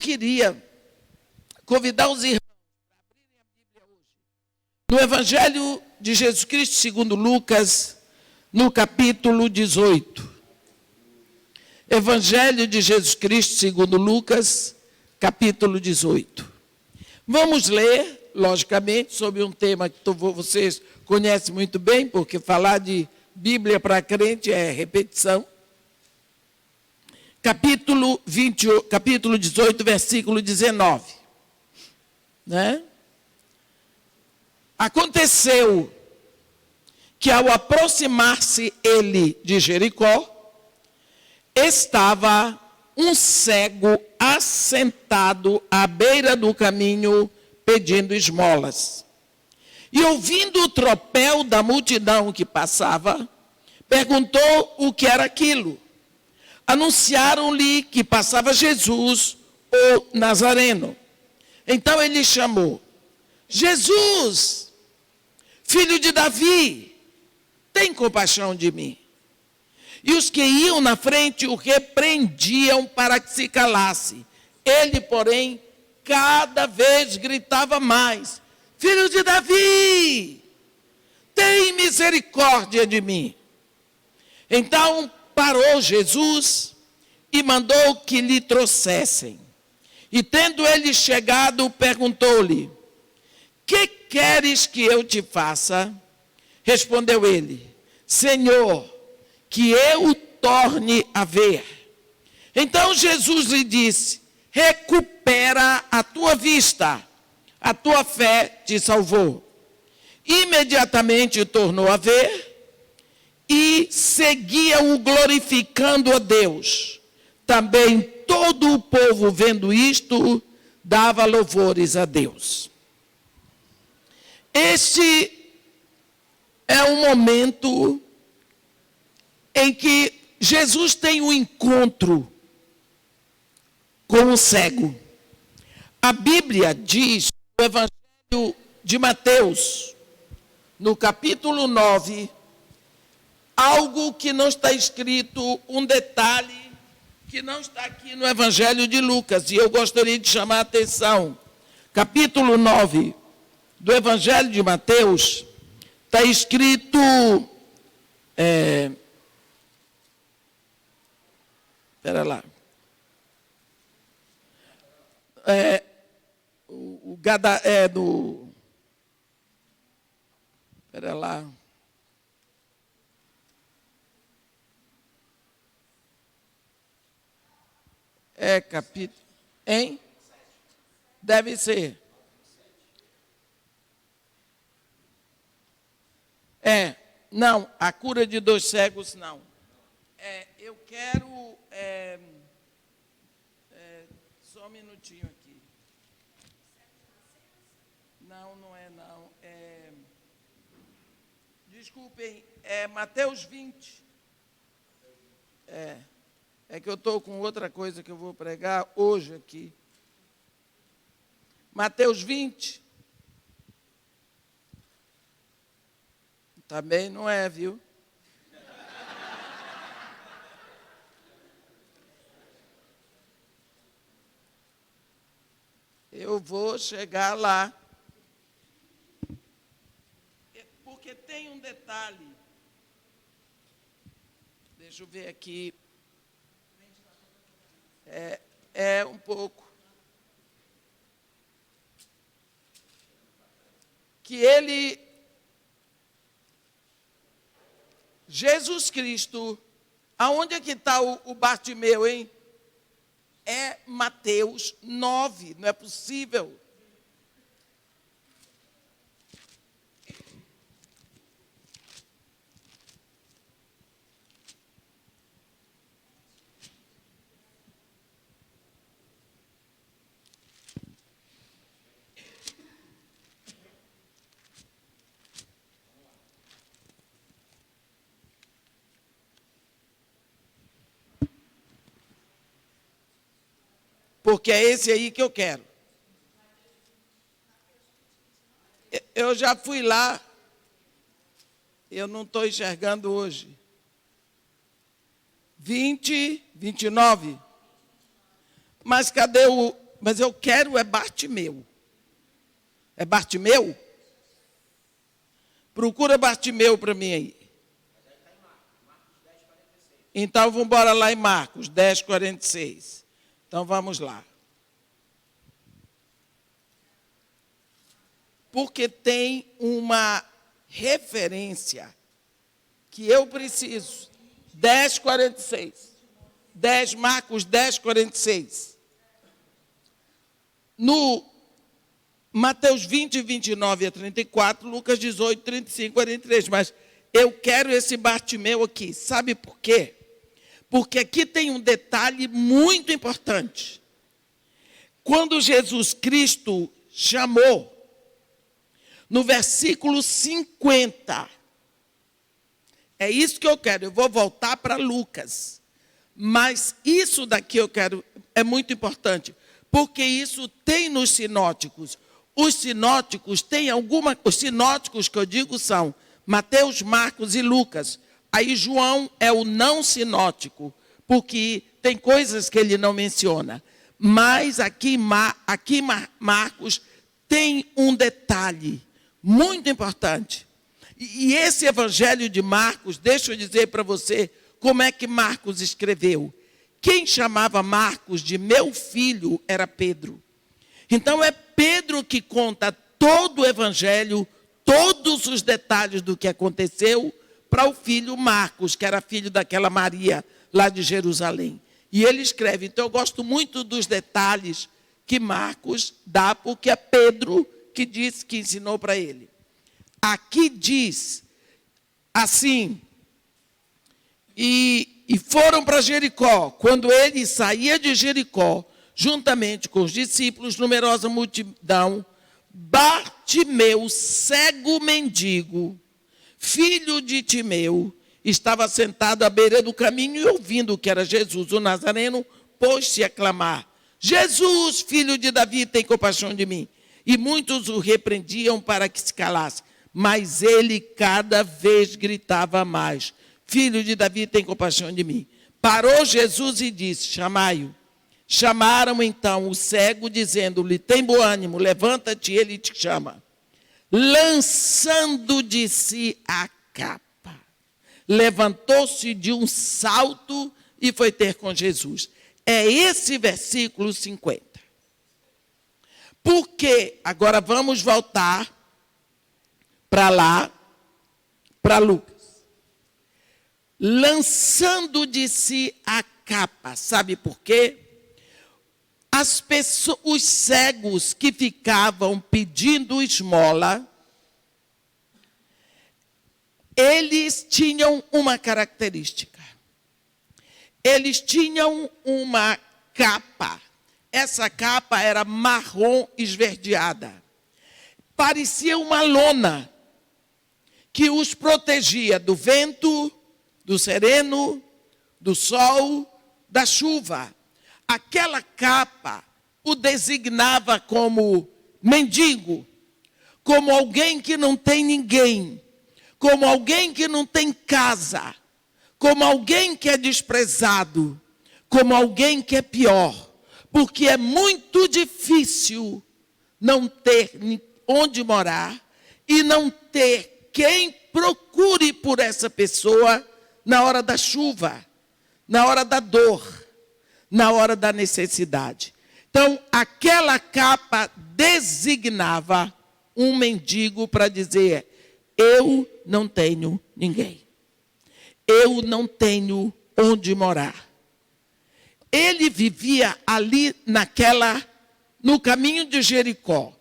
Queria convidar os irmãos para abrirem a Bíblia hoje no Evangelho de Jesus Cristo segundo Lucas, no capítulo 18. Evangelho de Jesus Cristo segundo Lucas, capítulo 18. Vamos ler, logicamente, sobre um tema que vocês conhecem muito bem, porque falar de Bíblia para crente é repetição. Capítulo 18, versículo 19. Né? Aconteceu que, ao aproximar-se ele de Jericó, estava um cego assentado à beira do caminho, pedindo esmolas. E, ouvindo o tropel da multidão que passava, perguntou o que era aquilo. Anunciaram-lhe que passava Jesus, o Nazareno. Então ele chamou: Jesus, filho de Davi, tem compaixão de mim. E os que iam na frente o repreendiam para que se calasse. Ele, porém, cada vez gritava mais: Filho de Davi, tem misericórdia de mim. Então parou Jesus e mandou que lhe trouxessem. E tendo ele chegado, perguntou-lhe: que queres que eu te faça? Respondeu ele: Senhor, que eu o torne a ver. Então Jesus lhe disse: recupera a tua vista, a tua fé te salvou. Imediatamente tornou a ver e seguia-o glorificando a Deus. Também todo o povo, vendo isto, dava louvores a Deus. Este é um momento em que Jesus tem um encontro com o cego. A Bíblia diz, no Evangelho de Mateus, no capítulo 9, algo que não está escrito, um detalhe que não está aqui no Evangelho de Lucas, e eu gostaria de chamar a atenção. Capítulo 9 do Evangelho de Mateus, está escrito, espera lá, espera lá, capítulo, hein? Deve ser. Não, a cura de 2 cegos, não. Eu quero, só um minutinho aqui. Não é não. Desculpem, Mateus 20. É que eu estou com outra coisa que eu vou pregar hoje aqui. Mateus 20. Também não é, viu? Eu vou chegar lá. Porque tem um detalhe. Deixa eu ver aqui. Um pouco. Que ele, Jesus Cristo, aonde é que está o Bartimeu, hein? É Mateus 9, não é possível. Porque é esse aí que eu quero. Eu já fui lá. Eu não estou enxergando hoje. 20, 29. Mas cadê Mas eu quero é Bartimeu. É Bartimeu? Procura Bartimeu para mim aí. Então, vamos embora lá em Marcos 10, 46. Então, vamos lá. Porque tem uma referência que eu preciso. 10, 46. Marcos 10, 46. No Mateus 20, 29 a 34, Lucas 18, 35, 43. Mas eu quero esse Bartimeu aqui. Sabe por quê? Porque aqui tem um detalhe muito importante. Quando Jesus Cristo chamou, no versículo 50, é isso que eu quero. Eu vou voltar para Lucas. Mas isso daqui eu quero, é muito importante. Porque isso tem nos sinóticos. Os sinóticos têm os sinóticos que eu digo são Mateus, Marcos e Lucas. Aí João é o não sinótico, porque tem coisas que ele não menciona. Mas aqui Marcos tem um detalhe muito importante. E esse evangelho de Marcos, deixa eu dizer para você como é que Marcos escreveu. Quem chamava Marcos de meu filho era Pedro. Então é Pedro que conta todo o evangelho, todos os detalhes do que aconteceu para o filho Marcos, que era filho daquela Maria lá de Jerusalém. E ele escreve. Então eu gosto muito dos detalhes que Marcos dá, porque é Pedro que disse, que ensinou para ele. Aqui diz assim: e foram para Jericó. Quando ele saía de Jericó, juntamente com os discípulos, numerosa multidão, Bartimeu, cego mendigo, filho de Timeu, estava sentado à beira do caminho e ouvindo que era Jesus, o Nazareno, pôs-se a clamar: Jesus, filho de Davi, tem compaixão de mim. E muitos o repreendiam para que se calasse. Mas ele cada vez gritava mais: Filho de Davi, tem compaixão de mim. Parou Jesus e disse: chamai-o. Chamaram então o cego, dizendo-lhe: tem bom ânimo, levanta-te, ele te chama. Lançando de si a capa, levantou-se de um salto e foi ter com Jesus. É esse versículo 50. Porque, agora vamos voltar para lá, para Lucas. Lançando de si a capa. Sabe por quê? As pessoas, os cegos que ficavam pedindo esmola, eles tinham uma característica. Eles tinham uma capa. Essa capa era marrom esverdeada. Parecia uma lona que os protegia do vento, do sereno, do sol, da chuva. Aquela capa o designava como mendigo, como alguém que não tem ninguém, como alguém que não tem casa, como alguém que é desprezado, como alguém que é pior. Porque é muito difícil não ter onde morar e não ter quem procure por essa pessoa na hora da chuva, na hora da dor, na hora da necessidade. Então, aquela capa designava um mendigo para dizer: eu não tenho ninguém. Eu não tenho onde morar. Ele vivia ali no caminho de Jericó.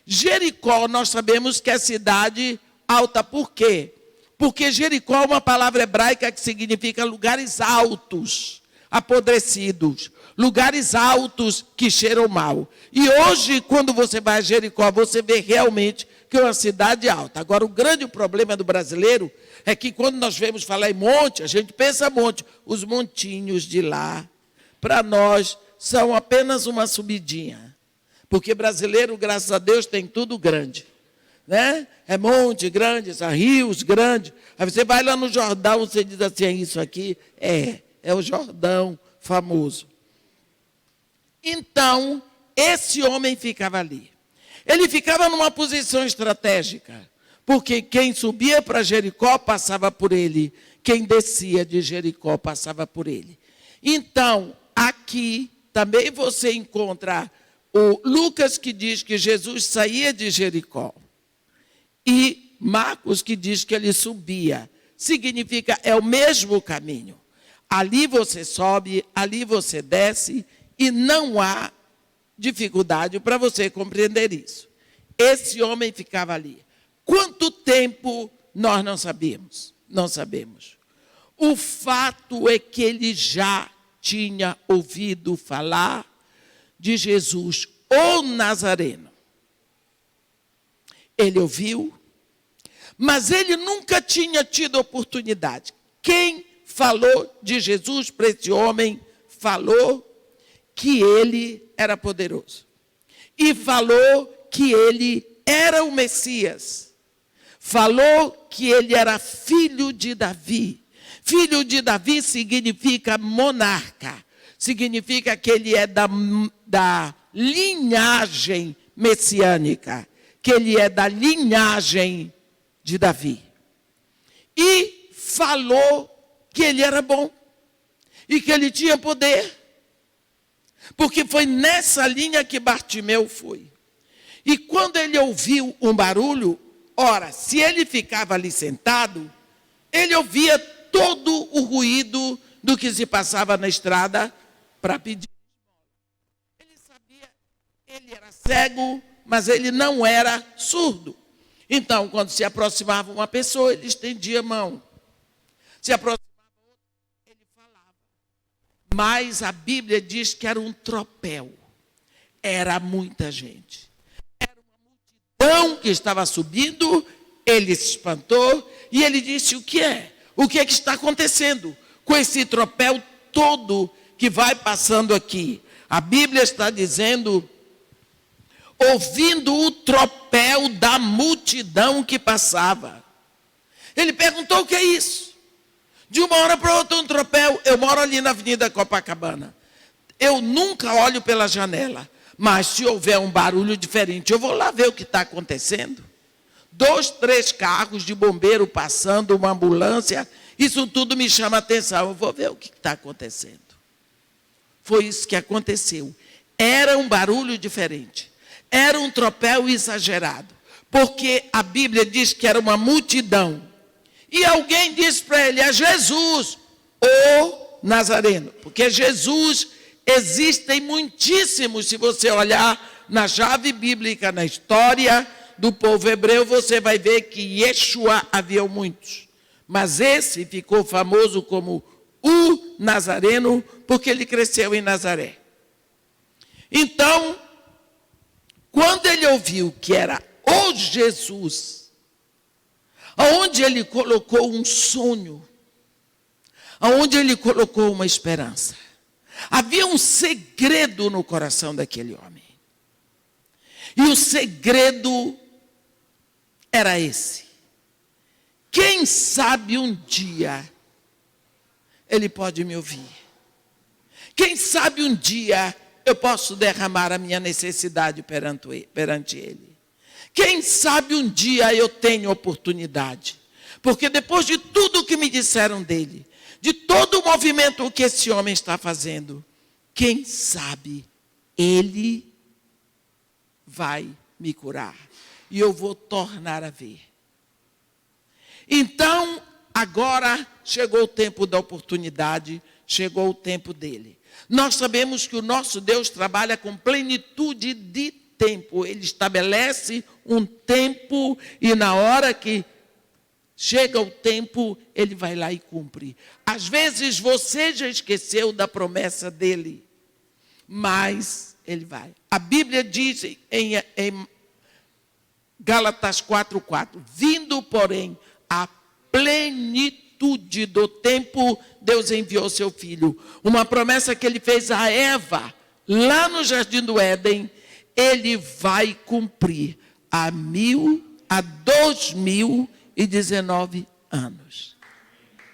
Jericó, nós sabemos que é cidade alta. Por quê? Porque Jericó é uma palavra hebraica que significa lugares altos, apodrecidos, lugares altos que cheiram mal. E hoje, quando você vai a Jericó, você vê realmente que é uma cidade alta. Agora, o grande problema do brasileiro é que quando nós vemos falar em monte, a gente pensa monte. Os montinhos de lá, para nós, são apenas uma subidinha. Porque brasileiro, graças a Deus, tem tudo grande. Né? É monte grande, são rios grandes. Aí você vai lá no Jordão, você diz assim: isso aqui é o Jordão famoso. Então, esse homem ficava ali. Ele ficava numa posição estratégica, porque quem subia para Jericó passava por ele, quem descia de Jericó passava por ele. Então, aqui também você encontra o Lucas, que diz que Jesus saía de Jericó, e Marcos, que diz que ele subia. Significa, é o mesmo caminho. Ali você sobe, ali você desce, e não há dificuldade para você compreender isso. Esse homem ficava ali. Quanto tempo nós não sabemos? Não sabemos. O fato é que ele já tinha ouvido falar de Jesus, o Nazareno. Ele ouviu, mas ele nunca tinha tido oportunidade. Quem falou de Jesus para esse homem, falou que ele era poderoso. E falou que ele era o Messias. Falou que ele era filho de Davi. Filho de Davi significa monarca. Significa que ele é da linhagem messiânica. Que ele é da linhagem de Davi. E falou que ele era bom. E que ele tinha poder. Porque foi nessa linha que Bartimeu foi. E quando ele ouviu um barulho, ora, se ele ficava ali sentado, ele ouvia todo o ruído do que se passava na estrada para pedir. Ele sabia, ele era cego, mas ele não era surdo. Então, quando se aproximava uma pessoa, ele estendia a mão. Se aproximava outra, ele falava. Mas a Bíblia diz que era um tropel. Era muita gente. Era uma multidão que estava subindo. Ele se espantou e ele disse: o que é? O que é que está acontecendo com esse tropel todo que vai passando aqui? A Bíblia está dizendo, ouvindo o tropel da multidão que passava. Ele perguntou: o que é isso? De uma hora para outra um tropel. Eu moro ali na Avenida Copacabana. Eu nunca olho pela janela, mas se houver um barulho diferente, eu vou lá ver o que está acontecendo. 2, 3 carros de bombeiro passando, uma ambulância, isso tudo me chama a atenção. Eu vou ver o que está acontecendo. Foi isso que aconteceu. Era um barulho diferente. Era um tropel exagerado. Porque a Bíblia diz que era uma multidão. E alguém disse para ele: é Jesus, o Nazareno. Porque Jesus, existem muitíssimos. Se você olhar na chave bíblica, na história do povo hebreu, você vai ver que Yeshua havia muitos. Mas esse ficou famoso como o Nazareno, porque ele cresceu em Nazaré. Então, quando ele ouviu que era o Jesus, aonde ele colocou um sonho, aonde ele colocou uma esperança, havia um segredo no coração daquele homem. E o segredo era esse: quem sabe um dia ele pode me ouvir. Quem sabe um dia eu posso derramar a minha necessidade perante ele. Quem sabe um dia eu tenho oportunidade. Porque depois de tudo que me disseram dele, de todo o movimento que esse homem está fazendo, quem sabe ele vai me curar. E eu vou tornar a ver. Então, agora chegou o tempo da oportunidade, chegou o tempo dele. Nós sabemos que o nosso Deus trabalha com plenitude de tempo. Ele estabelece um tempo e na hora que chega o tempo, ele vai lá e cumpre. Às vezes você já esqueceu da promessa dele, mas ele vai. A Bíblia diz em Gálatas 4:4, vindo, porém, a plenitude do tempo, Deus enviou seu filho. Uma promessa que ele fez a Eva, lá no Jardim do Éden, ele vai cumprir há 2019 anos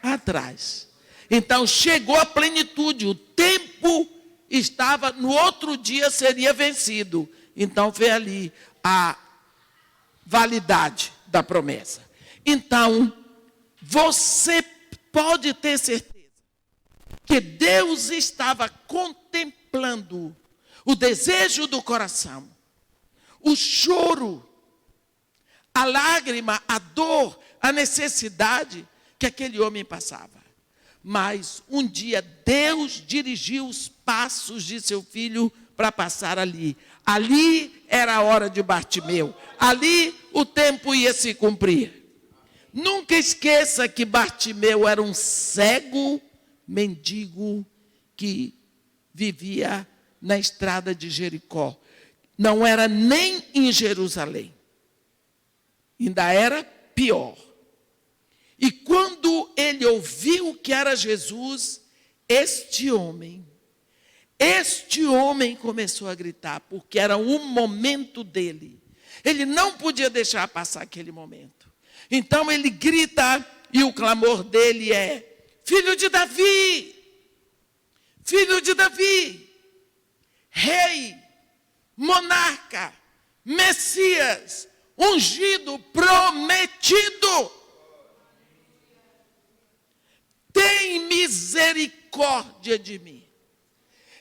atrás. Então chegou a plenitude, o tempo estava, no outro dia seria vencido. Então, foi ali a validade da promessa. Então, você pode ter certeza que Deus estava contemplando o desejo do coração, o choro, a lágrima, a dor, a necessidade que aquele homem passava. Mas um dia Deus dirigiu os passos de seu filho para passar ali. Ali era a hora de Bartimeu. Ali o tempo ia se cumprir. Nunca esqueça que Bartimeu era um cego mendigo que vivia na estrada de Jericó. Não era nem em Jerusalém. Ainda era pior. E quando ele ouviu que era Jesus, este homem começou a gritar, porque era um momento dele. Ele não podia deixar passar aquele momento. Então ele grita, e o clamor dele é: Filho de Davi! Filho de Davi! Rei, monarca, Messias, ungido, prometido! Tem misericórdia de mim.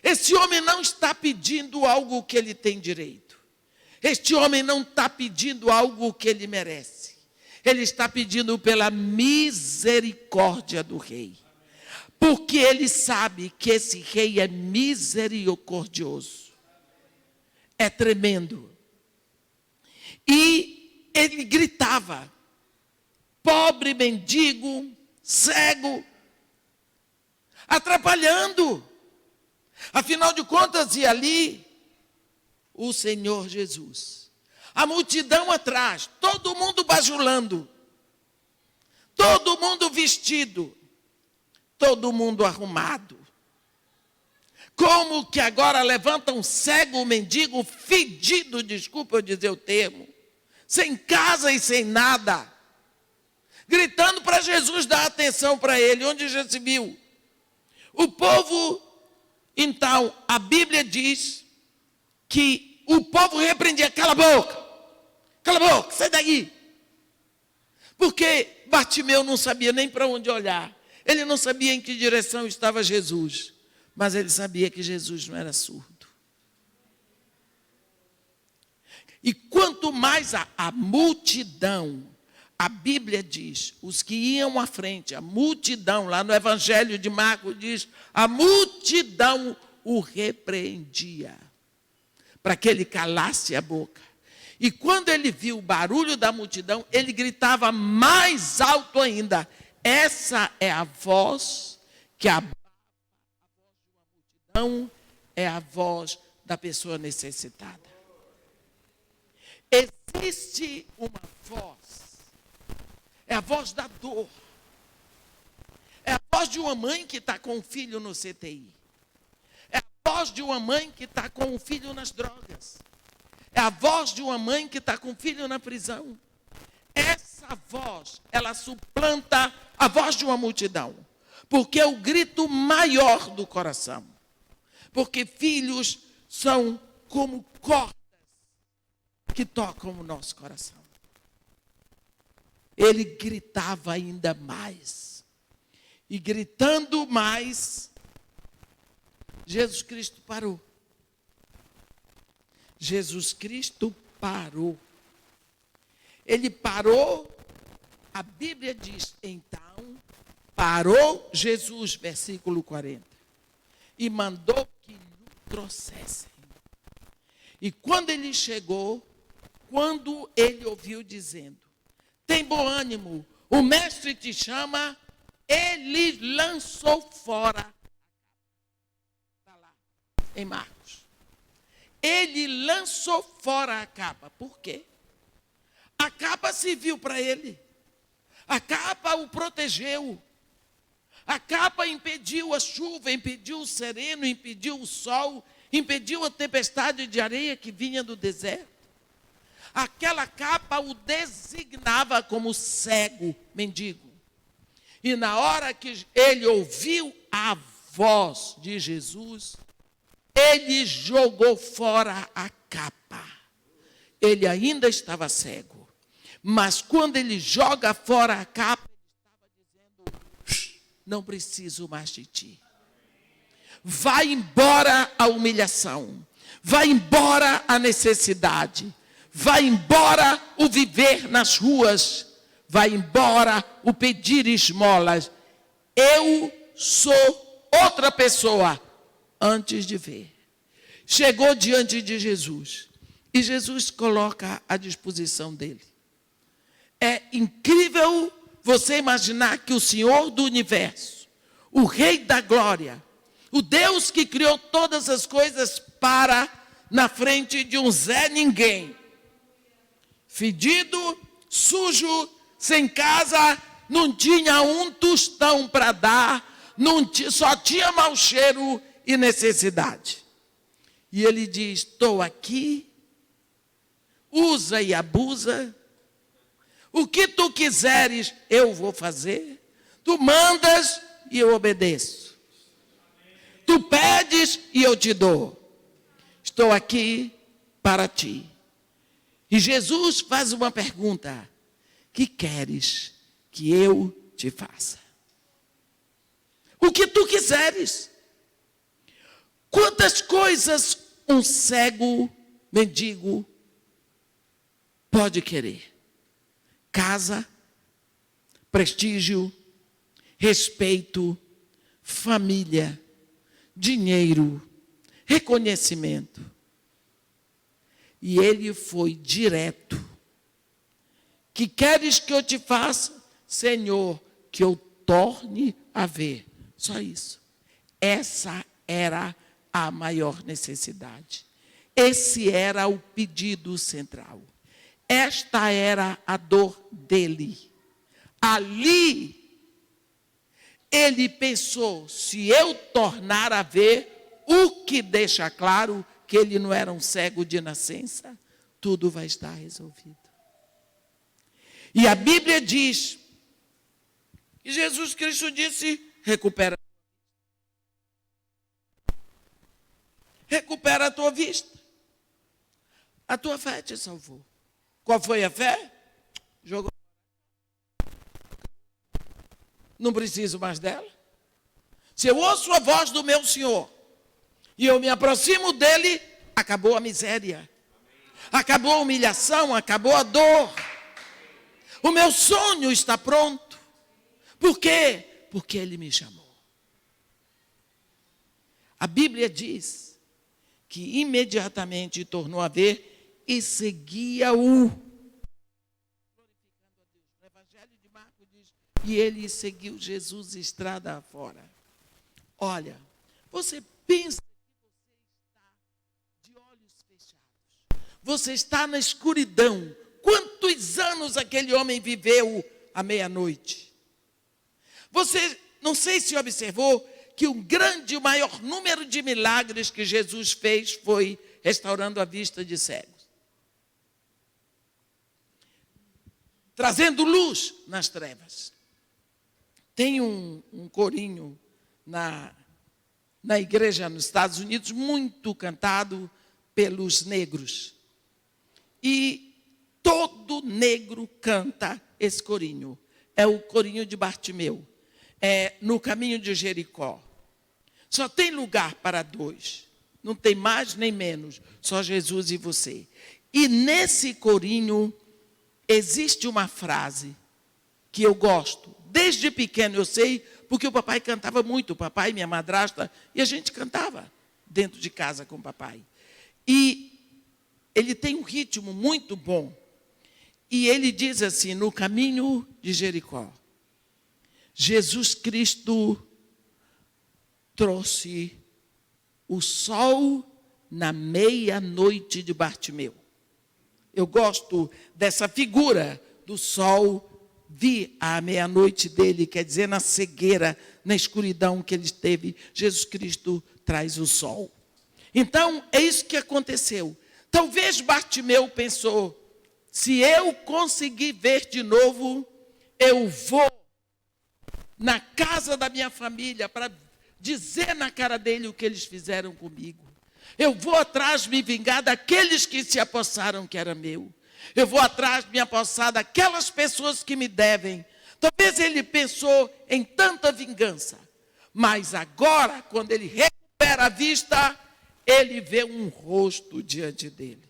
Esse homem não está pedindo algo que ele tem direito. Este homem não está pedindo algo que ele merece. Ele está pedindo pela misericórdia do rei. Porque ele sabe que esse rei é misericordioso. É tremendo. E ele gritava: pobre mendigo, cego, atrapalhando. Afinal de contas, e ali o Senhor Jesus. A multidão atrás, todo mundo bajulando, todo mundo vestido, todo mundo arrumado. Como que agora levanta um cego, um mendigo, fedido, desculpa eu dizer o termo, sem casa e sem nada, gritando para Jesus dar atenção para ele, onde já se viu. O povo, então, a Bíblia diz que o povo repreendia: cala a boca, sai daí. Porque Bartimeu não sabia nem para onde olhar, ele não sabia em que direção estava Jesus, mas ele sabia que Jesus não era surdo. E quanto mais a multidão, a Bíblia diz, os que iam à frente, a multidão, lá no Evangelho de Marcos diz, a multidão o repreendia, para que ele calasse a boca. E quando ele viu o barulho da multidão, ele gritava mais alto ainda: essa é a voz que a multidão é a voz da pessoa necessitada. Existe uma voz, é a voz da dor, é a voz de uma mãe que está com o filho no CTI, é a voz de uma mãe que está com o filho nas drogas, é a voz de uma mãe que está com o filho na prisão. Essa voz, ela suplanta a voz de uma multidão, porque é o grito maior do coração, porque filhos são como cordas que tocam o nosso coração. Ele gritava ainda mais, e gritando mais, Jesus Cristo parou. Jesus Cristo parou. Ele parou, a Bíblia diz, então, parou Jesus, versículo 40, e mandou que lhe trouxessem. E quando ele chegou, quando ele ouviu dizendo: tem bom ânimo, o mestre te chama, ele lançou fora. Está lá, em Marcos. Ele lançou fora a capa. Por quê? A capa serviu para ele. A capa o protegeu. A capa impediu a chuva, impediu o sereno, impediu o sol, impediu a tempestade de areia que vinha do deserto. Aquela capa o designava como cego, mendigo. E na hora que ele ouviu a voz de Jesus, ele jogou fora a capa. Ele ainda estava cego. Mas quando ele joga fora a capa, ele estava dizendo: não preciso mais de ti. Vai embora a humilhação. Vai embora a necessidade. Vai embora o viver nas ruas. Vai embora o pedir esmolas. Eu sou outra pessoa antes de ver. Chegou diante de Jesus. E Jesus coloca à disposição dele. É incrível você imaginar que o Senhor do Universo, o Rei da Glória, o Deus que criou todas as coisas, para na frente de um Zé Ninguém, fedido, sujo, sem casa, não tinha um tostão para dar, só tinha mau cheiro e necessidade. E ele diz: estou aqui, usa e abusa, o que tu quiseres eu vou fazer, tu mandas e eu obedeço, tu pedes e eu te dou, estou aqui para ti. E Jesus faz uma pergunta: que queres que eu te faça? O que tu quiseres. Quantas coisas um cego mendigo pode querer? Casa, prestígio, respeito, família, dinheiro, reconhecimento. E ele foi direto. Que queres que eu te faça? Senhor, que eu torne a ver. Só isso. Essa era a maior necessidade. Esse era o pedido central. Esta era a dor dele. Ali, ele pensou: se eu tornar a ver, o que deixa claro que ele não era um cego de nascença, tudo vai estar resolvido. E a Bíblia diz, e Jesus Cristo disse: recupera a tua vista. A tua fé te salvou. Qual foi a fé? Jogou. Não preciso mais dela. Se eu ouço a voz do meu Senhor e eu me aproximo dele, acabou a miséria, acabou a humilhação, acabou a dor. O meu sonho está pronto. Por quê? Porque ele me chamou. A Bíblia diz que imediatamente tornou a ver e seguia-o. Glorificando a Deus. No Evangelho de Marcos diz: e ele seguiu Jesus estrada afora. Olha, você pensa que você está de olhos fechados. Você está na escuridão. Quantos anos aquele homem viveu à meia-noite? Você, não sei se observou, que o maior número de milagres que Jesus fez foi restaurando a vista de cegos. Trazendo luz nas trevas. Tem um corinho na igreja nos Estados Unidos, muito cantado pelos negros. E todo negro canta esse corinho. É o corinho de Bartimeu. É no caminho de Jericó. Só tem lugar para dois. Não tem mais nem menos. Só Jesus e você. E nesse corinho existe uma frase que eu gosto. Desde pequeno eu sei, porque o papai cantava muito. O papai e minha madrasta. E a gente cantava dentro de casa com o papai. E ele tem um ritmo muito bom. E ele diz assim: no caminho de Jericó, Jesus Cristo trouxe o sol na meia-noite de Bartimeu. Eu gosto dessa figura do sol vir à meia-noite dele, quer dizer, na cegueira, na escuridão que ele teve, Jesus Cristo traz o sol. Então, é isso que aconteceu. Talvez Bartimeu pensou: se eu conseguir ver de novo, eu vou na casa da minha família para dizer na cara dele o que eles fizeram comigo. Eu vou atrás me vingar daqueles que se apossaram que era meu. Eu vou atrás me apossar daquelas pessoas que me devem. Talvez ele pensou em tanta vingança. Mas agora, quando ele recupera a vista, ele vê um rosto diante dele.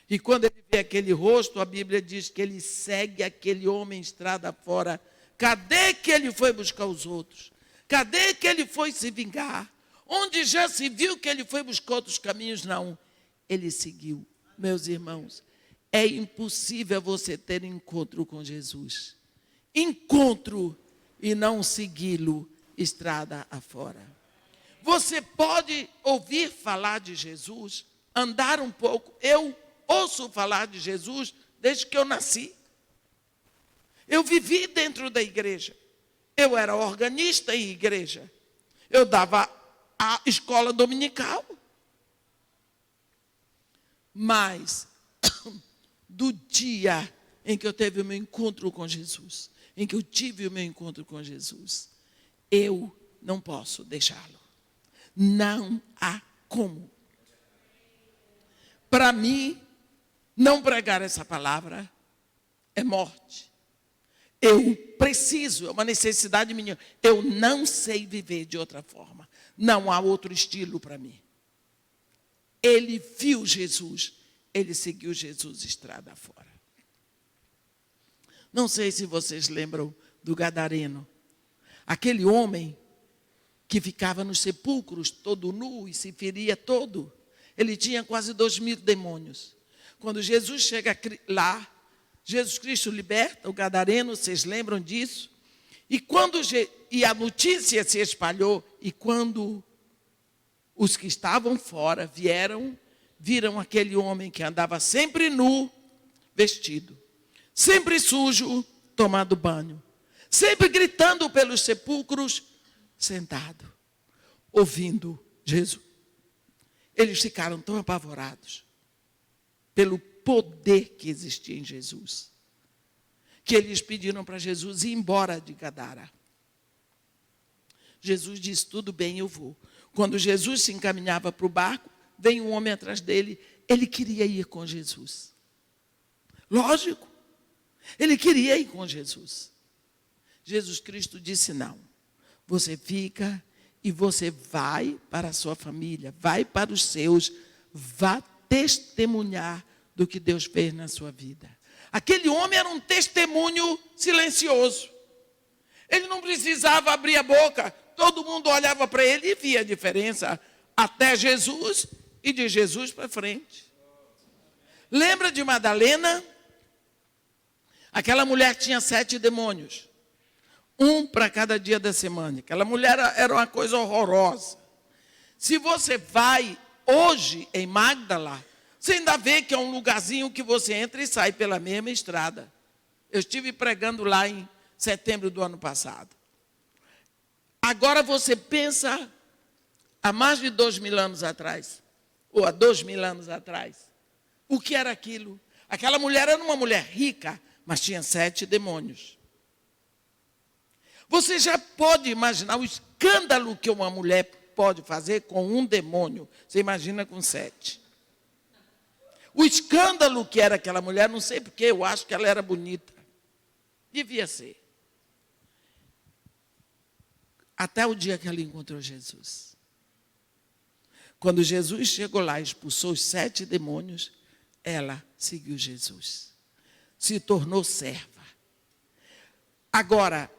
E quando ele vê aquele rosto, a Bíblia diz que ele segue aquele homem estrada fora. Cadê que ele foi buscar os outros? Cadê que ele foi se vingar? Onde já se viu que ele foi buscar outros caminhos? Não. Ele seguiu. Meus irmãos, é impossível você ter encontro com Jesus. Encontro e não segui-lo estrada afora. Você pode ouvir falar de Jesus, andar um pouco. Eu ouço falar de Jesus desde que eu nasci. Eu vivi dentro da igreja. Eu era organista em igreja. Eu dava a escola dominical. Mas, do dia em que eu tive o meu encontro com Jesus, em que eu tive o meu encontro com Jesus, eu não posso deixá-lo. Não há como. Para mim, não pregar essa palavra é morte. Eu preciso, é uma necessidade minha. Eu não sei viver de outra forma. Não há outro estilo para mim. Ele viu Jesus, ele seguiu Jesus estrada fora. Não sei se vocês lembram do Gadareno. Aquele homem que ficava nos sepulcros todo nu e se feria todo. Ele tinha quase 2.000 demônios. Quando Jesus chega lá, Jesus Cristo liberta o Gadareno, vocês lembram disso? E a notícia se espalhou, e quando os que estavam fora viram aquele homem que andava sempre nu, vestido, sempre sujo, tomando banho, sempre gritando pelos sepulcros, sentado, ouvindo Jesus. Eles ficaram tão apavorados pelo poder que existia em Jesus, que eles pediram para Jesus ir embora de Gadara. Jesus disse, tudo bem, eu vou. Quando Jesus se encaminhava para o barco, veio um homem atrás dele, ele queria ir com Jesus. Lógico, ele queria ir com Jesus. Jesus Cristo disse, não, você fica e você vai para a sua família, vai para os seus, vá testemunhar do que Deus fez na sua vida. Aquele homem era um testemunho silencioso. Ele não precisava abrir a boca. Todo mundo olhava para ele e via a diferença até Jesus e de Jesus para frente. Lembra de Madalena? Aquela mulher tinha 7 demônios. Um para cada dia da semana. Aquela mulher era uma coisa horrorosa. Se você vai hoje em Magdala, você ainda vê que é um lugarzinho que você entra e sai pela mesma estrada. Eu estive pregando lá em setembro do ano passado. Agora você pensa, há mais de 2.000 anos atrás, ou há 2.000 anos atrás, o que era aquilo? Aquela mulher era uma mulher rica, mas tinha 7 demônios. Você já pode imaginar o escândalo que uma mulher pode fazer com um demônio. Você imagina com 7. O escândalo que era aquela mulher, não sei porque, eu acho que ela era bonita. Devia ser. Até o dia que ela encontrou Jesus. Quando Jesus chegou lá e expulsou os 7 demônios, ela seguiu Jesus. Se tornou serva. Agora,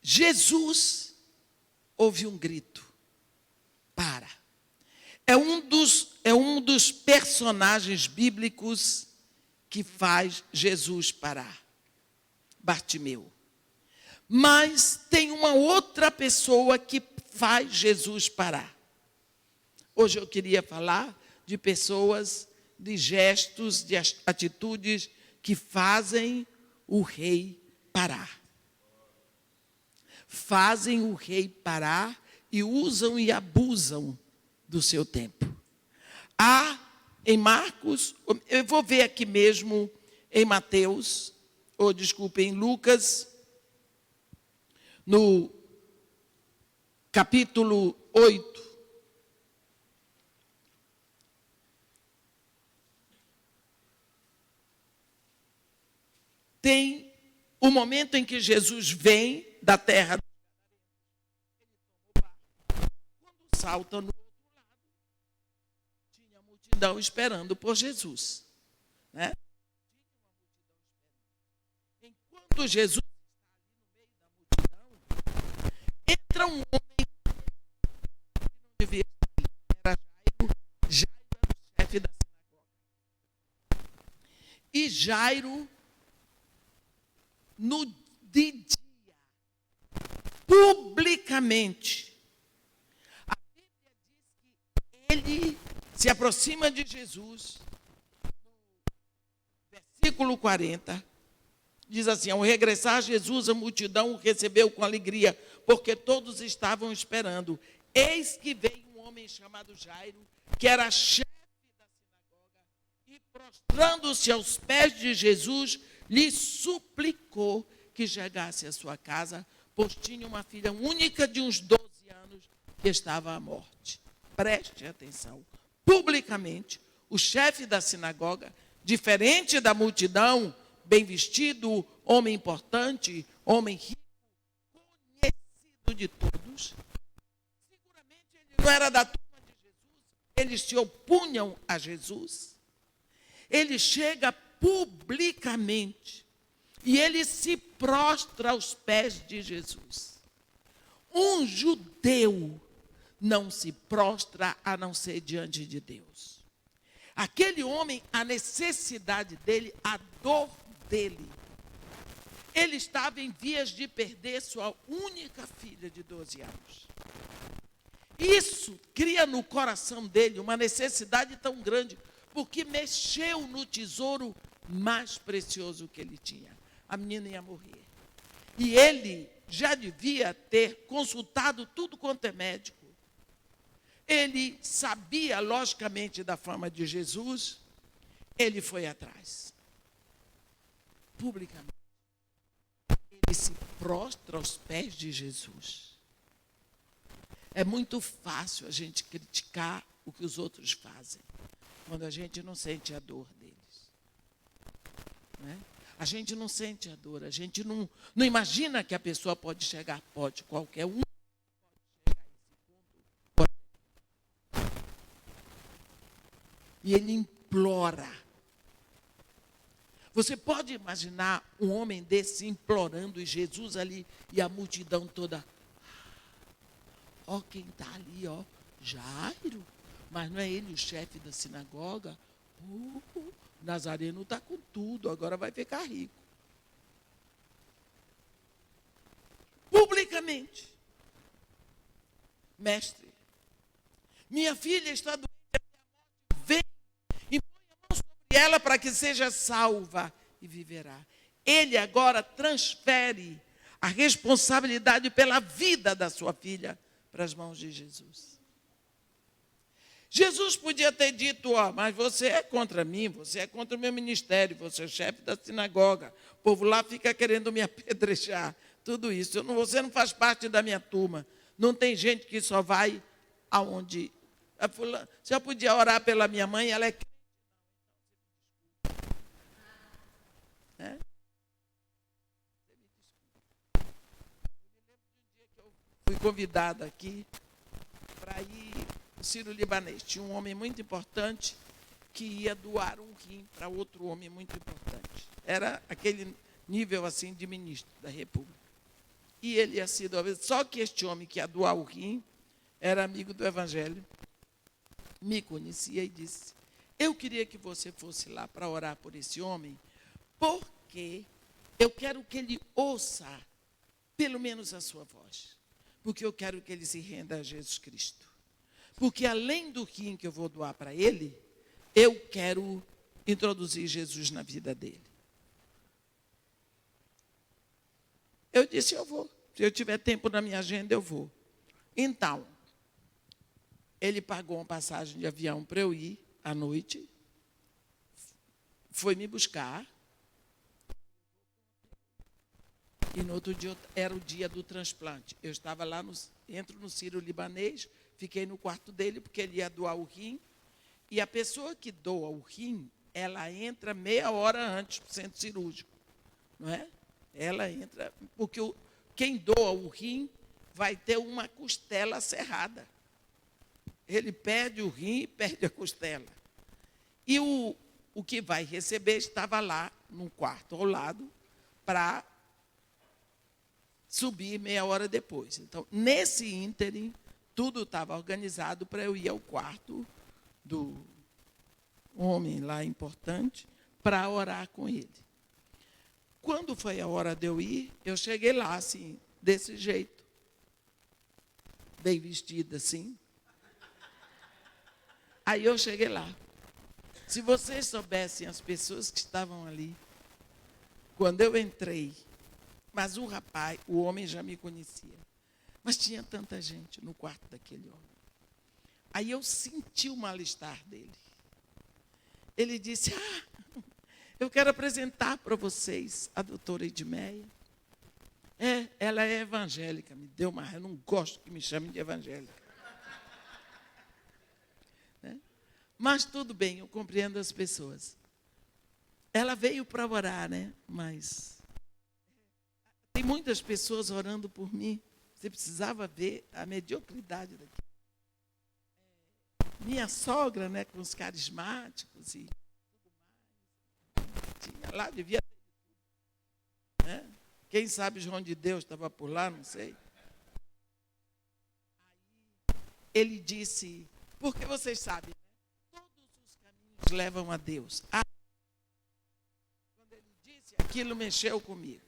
Jesus ouve um grito. Para. É um dos personagens bíblicos que faz Jesus parar. Bartimeu. Mas tem uma outra pessoa que faz Jesus parar. Hoje eu queria falar de pessoas, de gestos, de atitudes que fazem o rei parar. Fazem o rei parar e usam e abusam do seu tempo. Há em Marcos, eu vou ver aqui mesmo em Mateus, em Lucas, no capítulo 8, tem o momento em que Jesus vem da terra. Quando salta no outro lado, tinha a multidão esperando por Jesus. Né? Enquanto Jesus está ali no meio da multidão, entra um homem que não devia ser, era Jairo. Jairo era o chefe da sinagoga. E Jairo, de dia, publicamente, a Bíblia diz que ele se aproxima de Jesus, no versículo 40, diz assim: ao regressar Jesus, a multidão o recebeu com alegria, porque todos estavam esperando. Eis que veio um homem chamado Jairo, que era chefe da sinagoga, e prostrando-se aos pés de Jesus, lhe suplicou que chegasse à sua casa, pois tinha uma filha única de uns 12 anos que estava à morte. Preste atenção. Publicamente, o chefe da sinagoga, diferente da multidão, bem vestido, homem importante, homem rico, conhecido de todos, seguramente ele não era da turma de Jesus, eles se opunham a Jesus. Ele chega publicamente e ele se prostra aos pés de Jesus. Um judeu não se prostra a não ser diante de Deus. Aquele homem, a necessidade dele, a dor dele, ele estava em vias de perder sua única filha de 12 anos. Isso cria no coração dele uma necessidade tão grande, porque mexeu no tesouro mais precioso que ele tinha. A menina ia morrer. E ele já devia ter consultado tudo quanto é médico. Ele sabia, logicamente, da fama de Jesus. Ele foi atrás. Publicamente. Ele se prostra aos pés de Jesus. É muito fácil a gente criticar o que os outros fazem, quando a gente não sente a dor deles. Né? A gente não sente a dor, a gente não imagina que a pessoa pode chegar, pode, qualquer um pode chegar a esse ponto. E ele implora. Você pode imaginar um homem desse implorando, e Jesus ali, e a multidão toda. Ó, quem está ali, ó, Jairo. Mas não é ele o chefe da sinagoga? Nazareno está com tudo, agora vai ficar rico. Publicamente. Mestre, minha filha está doente até a morte, vem e põe a mão sobre ela para que seja salva e viverá. Ele agora transfere a responsabilidade pela vida da sua filha para as mãos de Jesus. Jesus podia ter dito, ó, mas você é contra mim, você é contra o meu ministério, você é chefe da sinagoga, o povo lá fica querendo me apedrejar, tudo isso. Você não faz parte da minha turma, não tem gente que só vai aonde... Se eu podia orar pela minha mãe, ela é crente. Né? Você me desculpa. Eu me lembro de um dia que eu fui convidada aqui para ir... O Sírio-Libanês tinha um homem muito importante que ia doar um rim para outro homem muito importante. Era aquele nível assim de ministro da República. E ele ia se doar. Só que este homem que ia doar o rim era amigo do Evangelho, me conhecia e disse: eu queria que você fosse lá para orar por esse homem, porque eu quero que ele ouça pelo menos a sua voz, porque eu quero que ele se renda a Jesus Cristo. Porque além do rim que eu vou doar para ele, eu quero introduzir Jesus na vida dele. Eu disse, eu vou. Se eu tiver tempo na minha agenda, eu vou. Então, ele pagou uma passagem de avião para eu ir à noite, foi me buscar, e no outro dia era o dia do transplante. Eu estava lá, entro no Sírio-Libanês, fiquei no quarto dele, porque ele ia doar o rim, e a pessoa que doa o rim, ela entra meia hora antes do centro cirúrgico. não é? Ela entra, porque quem doa o rim vai ter uma costela cerrada. Ele perde o rim e perde a costela. E o que vai receber estava lá, num quarto ao lado, para subir meia hora depois. Então, nesse ínterim, tudo estava organizado para eu ir ao quarto do homem lá importante para orar com ele. Quando foi a hora de eu ir, eu cheguei lá, assim, desse jeito. Bem vestida, assim. Aí eu cheguei lá. Se vocês soubessem as pessoas que estavam ali, quando eu entrei, mas o rapaz, o homem já me conhecia, mas tinha tanta gente no quarto daquele homem. Aí eu senti o mal-estar dele. Ele disse, eu quero apresentar para vocês a doutora Edmeia. Ela é evangélica, me deu uma... Eu não gosto que me chamem de evangélica. Né? Mas tudo bem, eu compreendo as pessoas. Ela veio para orar, né? Mas tem muitas pessoas orando por mim. Você precisava ver a mediocridade daqui. Minha sogra, né, com os carismáticos e tudo mais. Tinha lá, devia ter. Né? Quem sabe João de Deus estava por lá, não sei. Aí ele disse, porque vocês sabem, né? Todos os caminhos levam a Deus. Quando ele disse, aquilo mexeu comigo.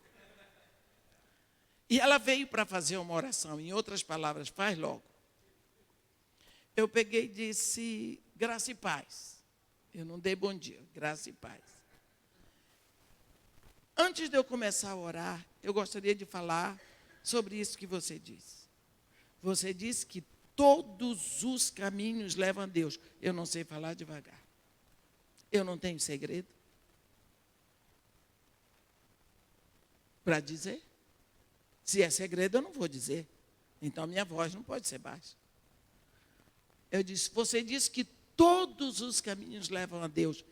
E ela veio para fazer uma oração, em outras palavras, faz logo. Eu peguei e disse, graça e paz. Eu não dei bom dia, graça e paz. Antes de eu começar a orar, eu gostaria de falar sobre isso que você disse. Você disse que todos os caminhos levam a Deus. Eu não sei falar devagar. Eu não tenho segredo para dizer. Se é segredo, eu não vou dizer. Então, minha voz não pode ser baixa. Eu disse, você disse que todos os caminhos levam a Deus.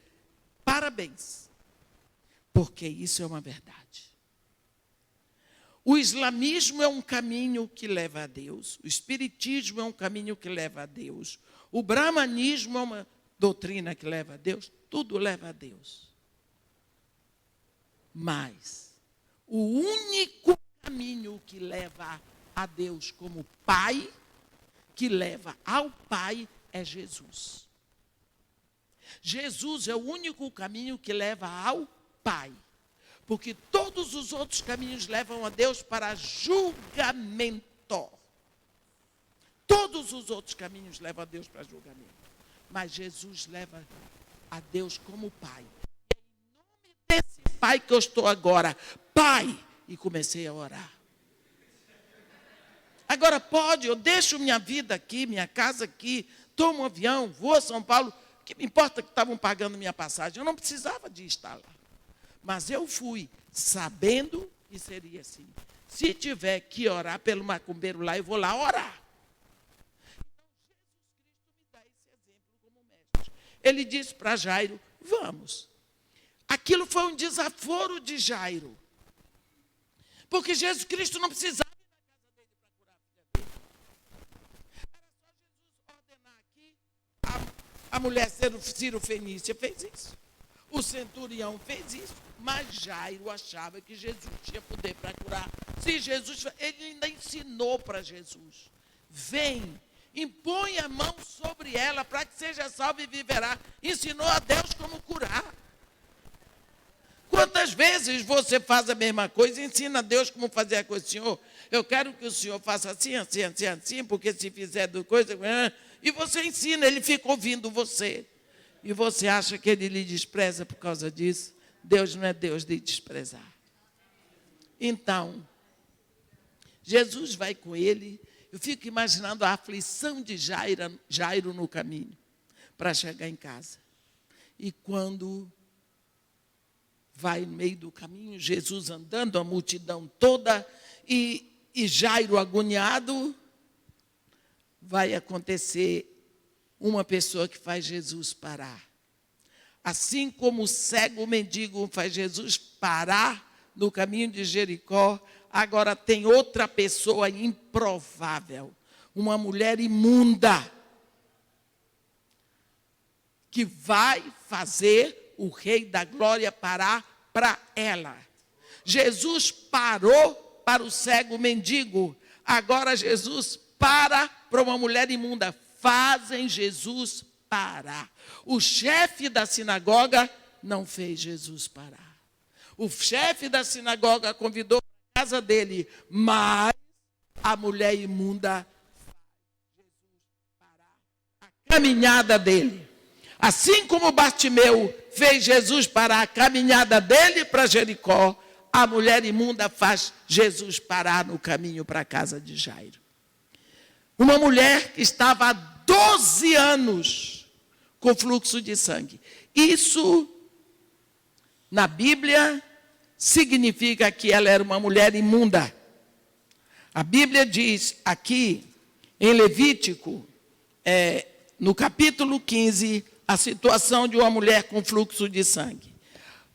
Parabéns. Porque isso é uma verdade. O islamismo é um caminho que leva a Deus. O espiritismo é um caminho que leva a Deus. O brahmanismo é uma doutrina que leva a Deus. Tudo leva a Deus. Mas o único caminho que leva a Deus como Pai, que leva ao Pai, é Jesus. Jesus é o único caminho que leva ao Pai. Porque todos os outros caminhos levam a Deus para julgamento. Todos os outros caminhos levam a Deus para julgamento. Mas Jesus leva a Deus como Pai. E em nome desse Pai que eu estou agora, Pai, e comecei a orar. Agora pode, eu deixo minha vida aqui, minha casa aqui, tomo um avião, vou a São Paulo, o que me importa que estavam pagando minha passagem, eu não precisava de estar lá. Mas eu fui, sabendo que seria assim. Se tiver que orar pelo macumbeiro lá, eu vou lá orar. Então, Jesus Cristo me dá esse exemplo como mestre. Ele disse para Jairo, vamos. Aquilo foi um desaforo de Jairo. Porque Jesus Cristo não precisava ir na casa dele para curar a filha dele. Era só Jesus ordenar aqui. A mulher Ciro-fenícia fez isso. O centurião fez isso. Mas Jairo achava que Jesus tinha poder para curar. Se Jesus, ele ainda ensinou para Jesus. Vem, impõe a mão sobre ela para que seja salva e viverá. Ensinou a Deus como curar. Quantas vezes você faz a mesma coisa e ensina a Deus como fazer a coisa? Senhor, eu quero que o Senhor faça assim, assim, assim, assim, porque se fizer do coisa... E você ensina, ele fica ouvindo você. E você acha que ele lhe despreza por causa disso? Deus não é Deus de desprezar. Então, Jesus vai com ele. Eu fico imaginando a aflição de Jairo no caminho para chegar em casa. E quando vai no meio do caminho, Jesus andando, a multidão toda, e Jairo agoniado, vai acontecer uma pessoa que faz Jesus parar. Assim como o cego mendigo faz Jesus parar no caminho de Jericó, agora tem outra pessoa improvável, uma mulher imunda, que vai fazer o Rei da Glória parar para ela. Jesus parou para o cego mendigo, agora Jesus para uma mulher imunda. Fazem Jesus parar. O chefe da sinagoga não fez Jesus parar. O chefe da sinagoga convidou para a casa dele, mas a mulher imunda faz Jesus parar a caminhada dele. Assim como Bartimeu fez Jesus parar a caminhada dele para Jericó, a mulher imunda faz Jesus parar no caminho para a casa de Jairo. Uma mulher que estava há 12 anos com fluxo de sangue. Isso, na Bíblia, significa que ela era uma mulher imunda. A Bíblia diz aqui, em Levítico, no capítulo 15, a situação de uma mulher com fluxo de sangue.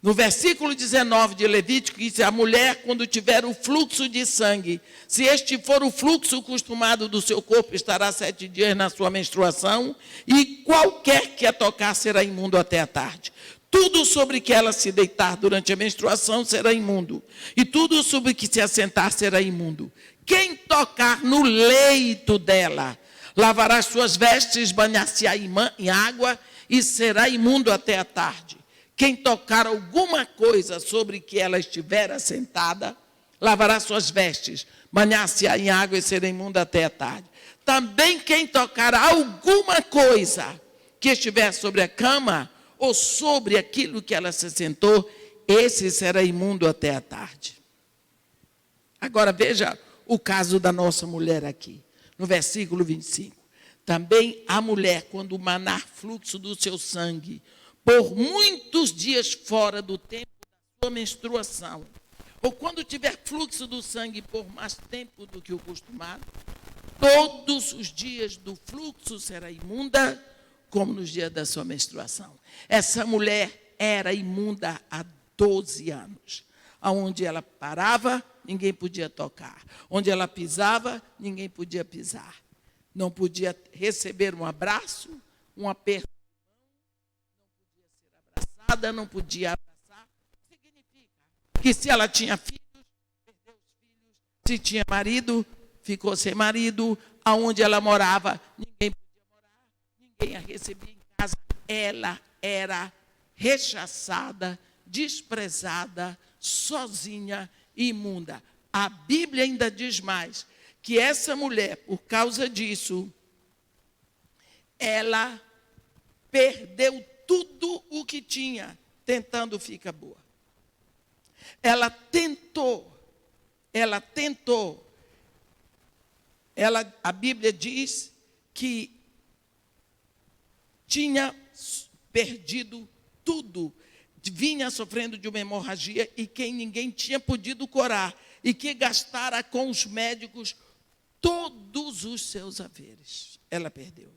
No versículo 19 de Levítico, diz: a mulher, quando tiver o fluxo de sangue, se este for o fluxo costumado do seu corpo, estará 7 dias na sua menstruação, e qualquer que a tocar será imundo até a tarde. Tudo sobre que ela se deitar durante a menstruação será imundo, e tudo sobre que se assentar será imundo. Quem tocar no leito dela, lavará suas vestes, banhar-se-á em água, e será imundo até a tarde. Quem tocar alguma coisa sobre que ela estiver assentada, lavará suas vestes, banhar-se-á em água e será imundo até a tarde. Também quem tocar alguma coisa que estiver sobre a cama, ou sobre aquilo que ela se sentou, esse será imundo até a tarde. Agora veja o caso da nossa mulher aqui, no versículo 25. Também a mulher, quando manar fluxo do seu sangue, por muitos dias fora do tempo da sua menstruação, ou quando tiver fluxo do sangue por mais tempo do que o costumado, todos os dias do fluxo será imunda, como nos dias da sua menstruação. Essa mulher era imunda há 12 anos. Aonde ela parava, ninguém podia tocar. Onde ela pisava, ninguém podia pisar. Não podia receber um abraço, um aperto, não podia abraçar. Significa que se ela tinha filhos, perdeu os filhos. Se tinha marido, ficou sem marido. Aonde ela morava, ninguém podia morar, ninguém a recebia em casa. Ela era rechaçada, desprezada, sozinha e imunda. A Bíblia ainda diz mais, que essa mulher, por causa disso, ela perdeu tudo o que tinha, tentando ficar boa. Ela tentou. A Bíblia diz que tinha perdido tudo, vinha sofrendo de uma hemorragia e que ninguém tinha podido curar, e que gastara com os médicos todos os seus haveres. Ela perdeu.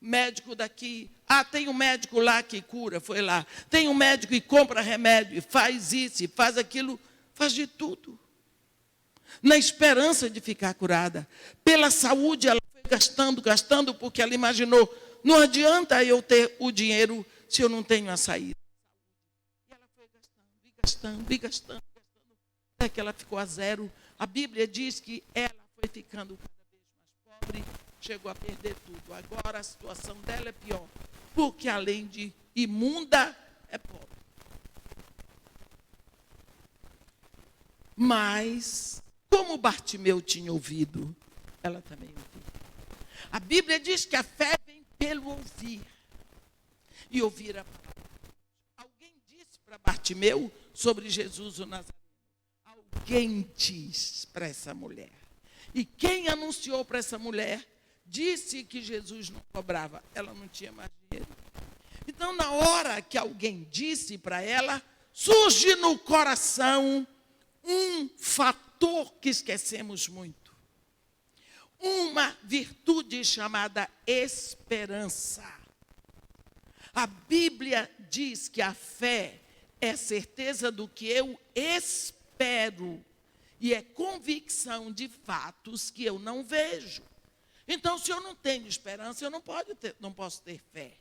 Médico daqui, tem um médico lá que cura, foi lá. Tem um médico e compra remédio, e faz isso, e faz aquilo, faz de tudo. Na esperança de ficar curada. Pela saúde, ela foi gastando, porque ela imaginou, não adianta eu ter o dinheiro se eu não tenho a saída. E ela foi gastando, até que ela ficou a zero. A Bíblia diz que ela foi ficando cada vez mais pobre, chegou a perder tudo. Agora a situação dela é pior, porque além de imunda, é pobre. Mas, como Bartimeu tinha ouvido, ela também ouviu. A Bíblia diz que a fé vem pelo ouvir, e ouvir a palavra. Alguém disse para Bartimeu sobre Jesus o Nazareno. Alguém diz para essa mulher. E quem anunciou para essa mulher, disse que Jesus não cobrava. Ela não tinha mais dinheiro. Então, na hora que alguém disse para ela, surge no coração um fator que esquecemos muito. Uma virtude chamada esperança. A Bíblia diz que a fé é certeza do que eu espero e é convicção de fatos que eu não vejo. Então, se eu não tenho esperança, eu não posso ter fé.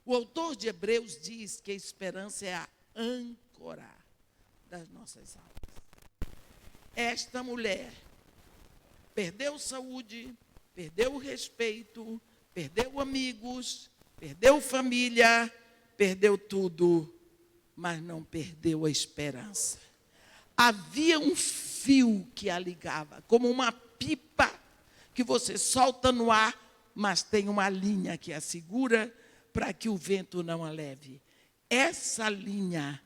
O autor de Hebreus diz que a esperança é a âncora das nossas almas. Esta mulher perdeu saúde, perdeu o respeito, perdeu amigos, perdeu família, perdeu tudo, mas não perdeu a esperança. Havia um fio que a ligava, como uma pipa que você solta no ar, mas tem uma linha que a segura para que o vento não a leve. Essa linha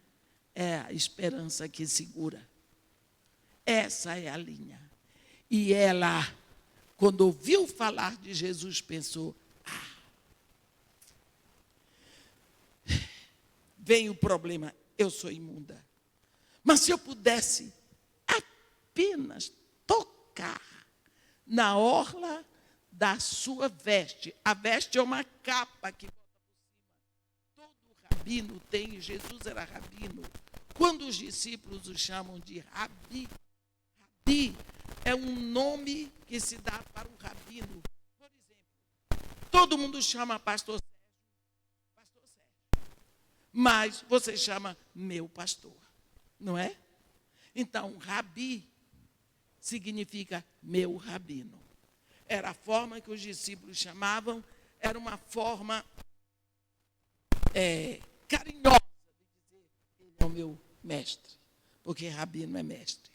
é a esperança que segura. Essa é a linha. E ela, quando ouviu falar de Jesus, pensou, vem o problema, eu sou imunda. Mas se eu pudesse apenas tocar na orla da sua veste, a veste é uma capa que bota por cima. Todo rabino tem, Jesus era rabino. Quando os discípulos o chamam de rabi, rabi é um nome que se dá para o rabino. Por exemplo, todo mundo chama pastor Sérgio, mas você chama meu pastor, não é? Então, rabi significa meu rabino. Era a forma que os discípulos chamavam, era uma forma carinhosa de dizer, ele é o meu mestre, porque rabino é mestre.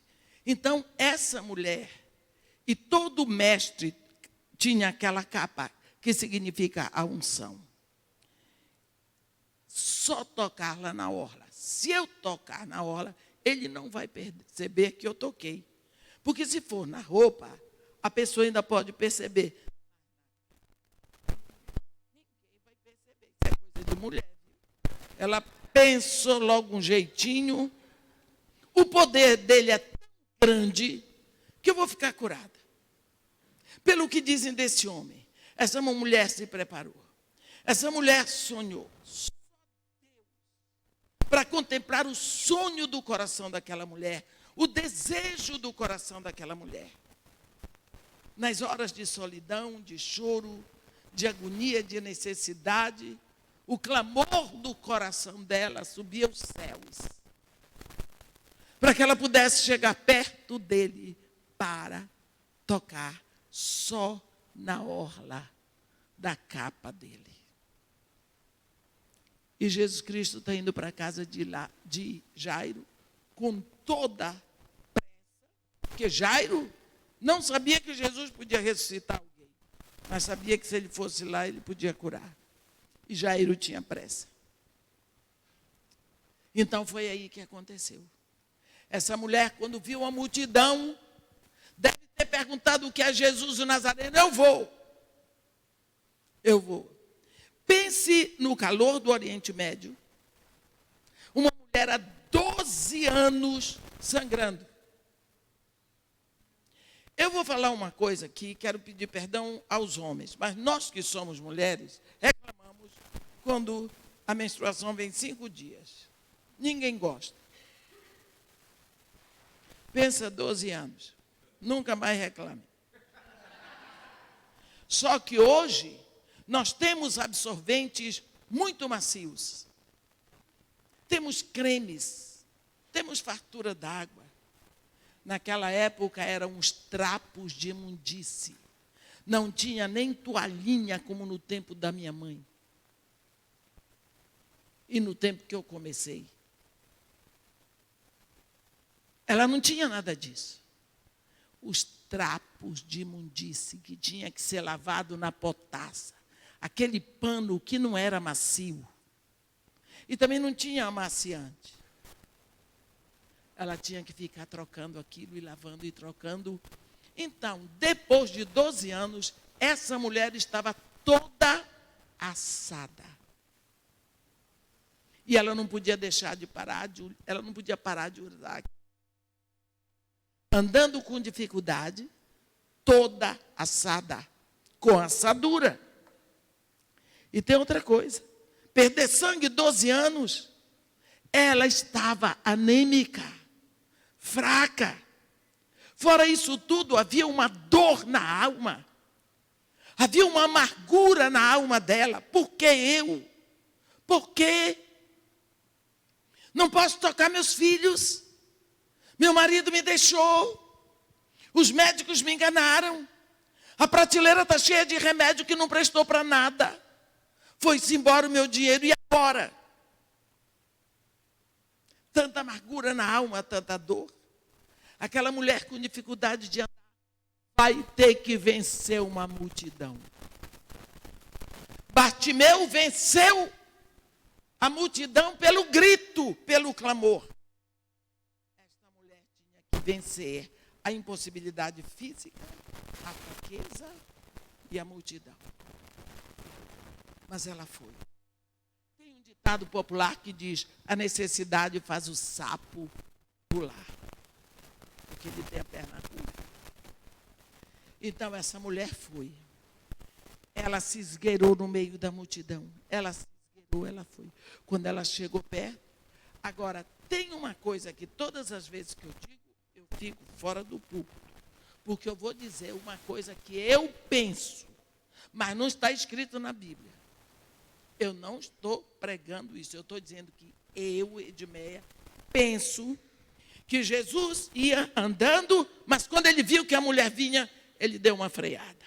Então, essa mulher, e todo mestre tinha aquela capa, que significa a unção. Só tocar lá na orla. Se eu tocar na orla, ele não vai perceber que eu toquei. Porque se for na roupa, a pessoa ainda pode perceber. Ninguém vai perceber. Isso é coisa de mulher. Ela pensou logo um jeitinho. O poder dele é tão grande que eu vou ficar curada. Pelo que dizem desse homem, essa mulher se preparou. Essa mulher sonhou. Só Deus para contemplar o sonho do coração daquela mulher, o desejo do coração daquela mulher. Nas horas de solidão, de choro, de agonia, de necessidade, o clamor do coração dela subia aos céus, para que ela pudesse chegar perto dele para tocar só na orla da capa dele. E Jesus Cristo está indo para a casa de Jairo com toda pressa, porque Jairo não sabia que Jesus podia ressuscitar alguém, mas sabia que se ele fosse lá, ele podia curar. E Jairo tinha pressa. Então foi aí que aconteceu. Essa mulher, quando viu a multidão, deve ter perguntado o que é Jesus o Nazareno. Eu vou. Pense no calor do Oriente Médio. Uma mulher há 12 anos sangrando. Eu vou falar uma coisa aqui, quero pedir perdão aos homens, mas nós que somos mulheres, reclamamos quando a menstruação vem 5 dias. Ninguém gosta. Pensa 12 anos, nunca mais reclame. Só que hoje, nós temos absorventes muito macios. Temos cremes, temos fartura d'água. Naquela época eram os trapos de imundície. Não tinha nem toalhinha como no tempo da minha mãe. E no tempo que eu comecei. Ela não tinha nada disso. Os trapos de imundície que tinha que ser lavado na potassa. Aquele pano que não era macio. E também não tinha amaciante. Ela tinha que ficar trocando aquilo e lavando e trocando. Então, depois de 12 anos, essa mulher estava toda assada. E ela não podia ela não podia parar de usar. Andando com dificuldade, toda assada, com assadura. E tem outra coisa, perder sangue 12 anos. Ela estava anêmica, fraca. Fora isso tudo, havia uma dor na alma. Havia uma amargura na alma dela. Por que eu? Por quê? Não posso tocar meus filhos. Meu marido me deixou. Os médicos me enganaram. A prateleira está cheia de remédio que não prestou para nada. Foi-se embora o meu dinheiro e agora? Tanta amargura na alma, tanta dor. Aquela mulher com dificuldade de andar vai ter que vencer uma multidão. Bartimeu venceu a multidão pelo grito, pelo clamor. Esta mulher tinha que vencer a impossibilidade física, a fraqueza e a multidão. Mas ela foi. Tem um ditado popular que diz: a necessidade faz o sapo pular, porque ele tem a perna curta. Então essa mulher foi. Ela se esgueirou no meio da multidão. Ela se esgueirou, ela foi. Quando ela chegou perto, agora tem uma coisa que todas as vezes que eu digo, eu fico fora do púlpito, porque eu vou dizer uma coisa que eu penso, mas não está escrito na Bíblia. Eu não estou pregando isso, eu estou dizendo que eu, Edmeia, penso que Jesus ia andando, mas quando ele viu que a mulher vinha, ele deu uma freada.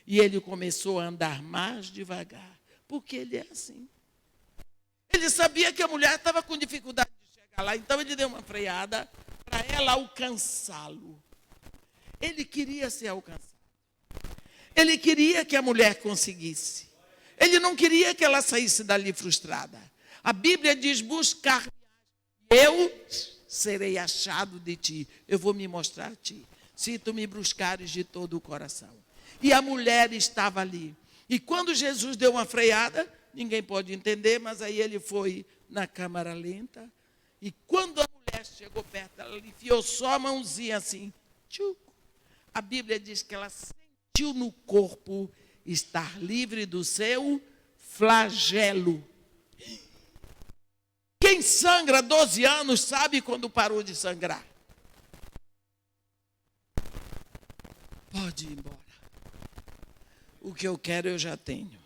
E ele começou a andar mais devagar, porque ele é assim. Ele sabia que a mulher estava com dificuldade de chegar lá, então ele deu uma freada para ela alcançá-lo. Ele queria ser alcançado. Ele queria que a mulher conseguisse. Ele não queria que ela saísse dali frustrada. A Bíblia diz: buscar, eu serei achado de ti. Eu vou me mostrar a ti, se tu me buscares de todo o coração. E a mulher estava ali. E quando Jesus deu uma freada, ninguém pode entender, mas aí ele foi na câmara lenta. E quando a mulher chegou perto, ela enfiou só a mãozinha assim. Tchuc. A Bíblia diz que ela sentiu no corpo estar livre do seu flagelo. Quem sangra 12 anos sabe quando parou de sangrar. Pode ir embora. O que eu quero eu já tenho.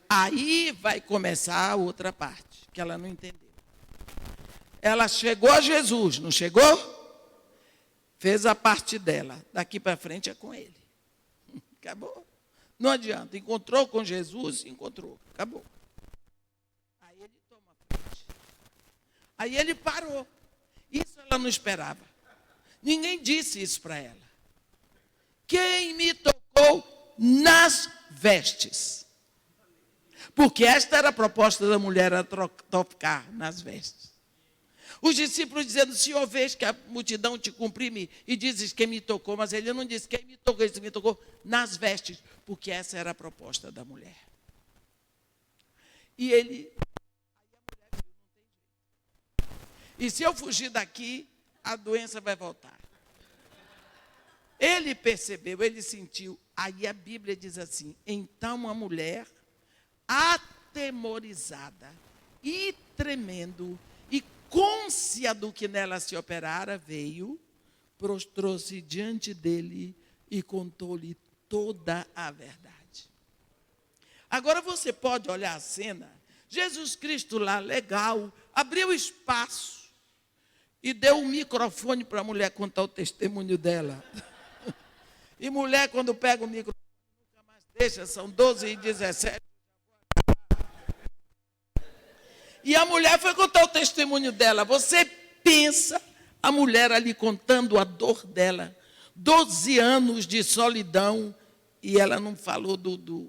Aí vai começar a outra parte, que ela não entendeu. Ela chegou a Jesus, não chegou? Fez a parte dela. Daqui para frente é com ele. Acabou. Não adianta. Encontrou com Jesus, encontrou. Acabou. Aí ele toma a frente. Aí ele parou. Isso ela não esperava. Ninguém disse isso para ela. Quem me tocou nas vestes? Porque esta era a proposta da mulher, a tocar nas vestes. Os discípulos dizendo: Senhor, vês que a multidão te comprime e dizes quem me tocou, mas ele não disse quem me tocou, ele me tocou nas vestes, porque essa era a proposta da mulher. E ele, aí a mulher viu, não tem jeito. E se eu fugir daqui, a doença vai voltar. Ele percebeu, ele sentiu. Aí a Bíblia diz assim: então a mulher, atemorizada e tremendo, e côncia do que nela se operara, veio, prostrou-se diante dele e contou-lhe toda a verdade. Agora você pode olhar a cena. Jesus Cristo lá, legal, abriu espaço e deu um microfone para a mulher contar o testemunho dela. E mulher, quando pega o microfone, nunca mais deixa, são 12h17. E a mulher foi contar o testemunho dela. Você pensa, a mulher ali contando a dor dela. 12 anos de solidão, e ela não falou do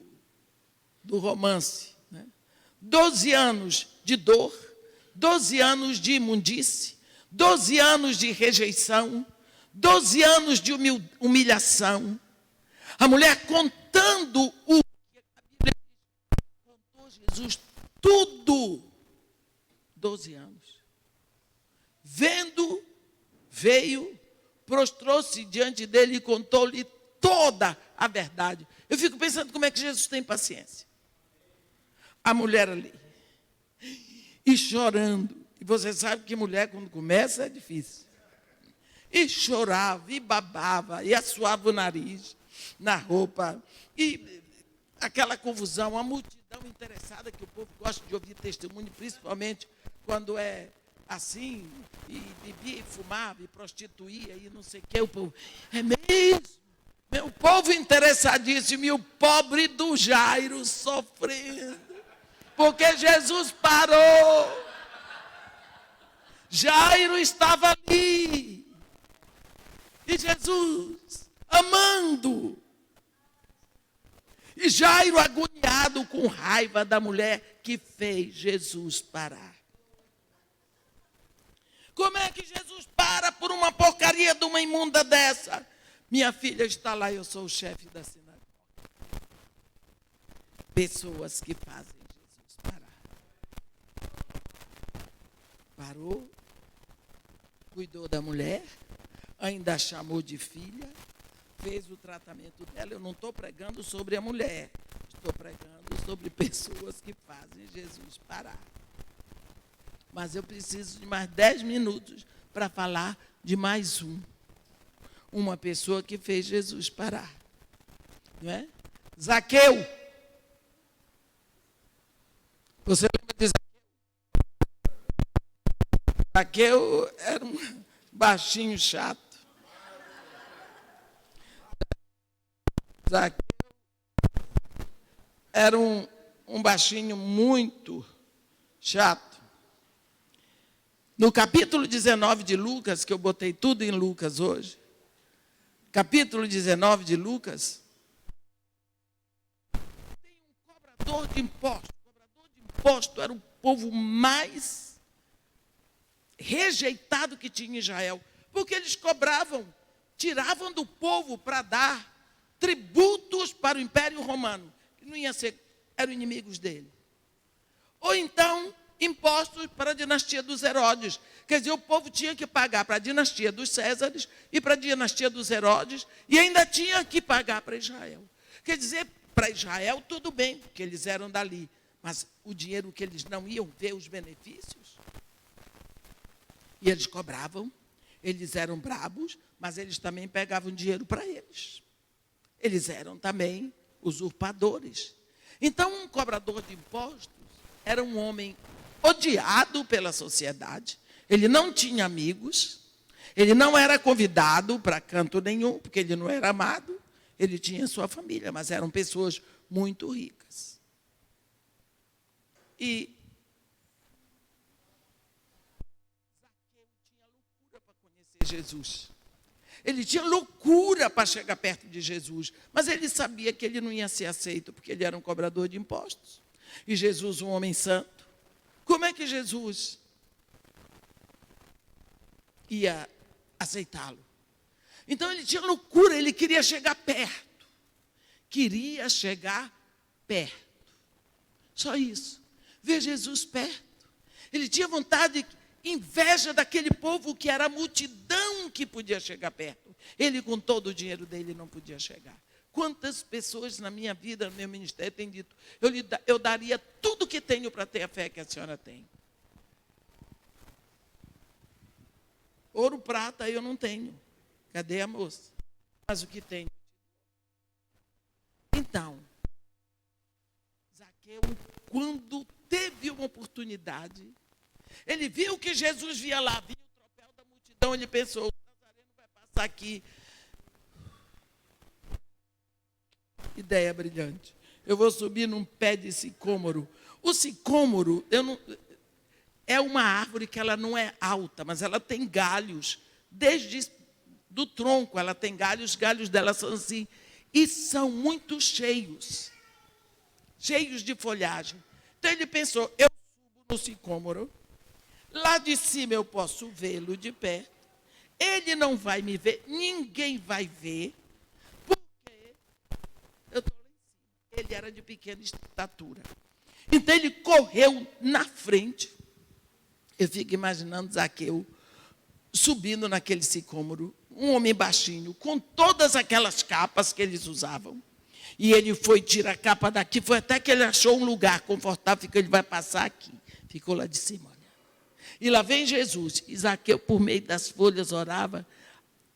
romance. Né? 12 anos de dor, 12 anos de imundície, 12 anos de rejeição, 12 anos de humilhação. A mulher contando o que a Bíblia contou Jesus tudo. 12 anos. Vendo, veio, prostrou-se diante dele e contou-lhe toda a verdade. Eu fico pensando como é que Jesus tem paciência. a mulher ali. E chorando. E você sabe que mulher, quando começa, é difícil. E chorava, e babava, e assoava o nariz na roupa. E aquela confusão, a multidão interessada, que o povo gosta de ouvir testemunho, principalmente quando é assim, e bebia, e fumava, e prostituía, e não sei o que. O povo, é mesmo? Meu povo interessadíssimo, e o pobre do Jairo sofrendo, porque Jesus parou. Jairo estava ali, e Jesus amando, e Jairo agoniado com raiva da mulher que fez Jesus parar. Como é que Jesus para por uma porcaria de uma imunda dessa? Minha filha está lá, eu sou o chefe da sinagoga. Pessoas que fazem Jesus parar. Parou, cuidou da mulher, ainda chamou de filha, fez o tratamento dela. Eu não estou pregando sobre a mulher, estou pregando sobre pessoas que fazem Jesus parar. Mas eu preciso de mais 10 minutos para falar de mais uma pessoa que fez Jesus parar. Não é? Zaqueu. Você lembra de Zaqueu? Zaqueu era um baixinho chato. Zaqueu era um baixinho muito chato. No capítulo 19 de Lucas, que eu botei tudo em Lucas hoje, capítulo 19 de Lucas, tem um cobrador de impostos. O cobrador de impostos era o povo mais rejeitado que tinha em Israel, porque eles cobravam, tiravam do povo para dar tributos para o Império Romano, que não ia ser, eram inimigos dele. Ou então impostos para a dinastia dos Herodes. Quer dizer, o povo tinha que pagar para a dinastia dos Césares e para a dinastia dos Herodes, e ainda tinha que pagar para Israel. Quer dizer, para Israel tudo bem, porque eles eram dali, mas o dinheiro que eles não iam ver os benefícios. E eles cobravam, eles eram brabos, mas eles também pegavam dinheiro para eles. Eles eram também usurpadores. Então, um cobrador de impostos era um homem odiado pela sociedade, ele não tinha amigos, ele não era convidado para canto nenhum, porque ele não era amado, ele tinha sua família, mas eram pessoas muito ricas. E Zaqueu tinha loucura para conhecer Jesus. Ele tinha loucura para chegar perto de Jesus, mas ele sabia que ele não ia ser aceito, porque ele era um cobrador de impostos. E Jesus, um homem santo, como é que Jesus ia aceitá-lo? Então ele tinha loucura, ele queria chegar perto. Queria chegar perto. Só isso. Ver Jesus perto. Ele tinha vontade, inveja daquele povo que era a multidão que podia chegar perto. Ele, com todo o dinheiro dele, não podia chegar. Quantas pessoas na minha vida, no meu ministério, têm dito, eu daria tudo que tenho para ter a fé que a senhora tem. Ouro, prata, eu não tenho. Cadê a moça? Mas o que tenho? Então, Zaqueu, quando teve uma oportunidade, ele viu que Jesus via lá, viu o tropel da multidão, ele pensou, o Nazareno vai passar aqui. Ideia brilhante. Eu vou subir num pé de sicômoro. O sicômoro é uma árvore que ela não é alta, mas ela tem galhos. Desde do tronco ela tem galhos, os galhos dela são assim. E são muito cheios. Cheios de folhagem. Então ele pensou, eu subo no sicômoro, lá de cima eu posso vê-lo de perto. Ele não vai me ver, ninguém vai ver. Eu estou lá em cima. Ele era de pequena estatura. Então ele correu na frente. Eu fico imaginando Zaqueu subindo naquele sicômoro, um homem baixinho, com todas aquelas capas que eles usavam. E ele foi tirar a capa daqui, foi até que ele achou um lugar confortável, que ele vai passar aqui. Ficou lá de cima, olha. E lá vem Jesus. E Zaqueu, por meio das folhas, orava,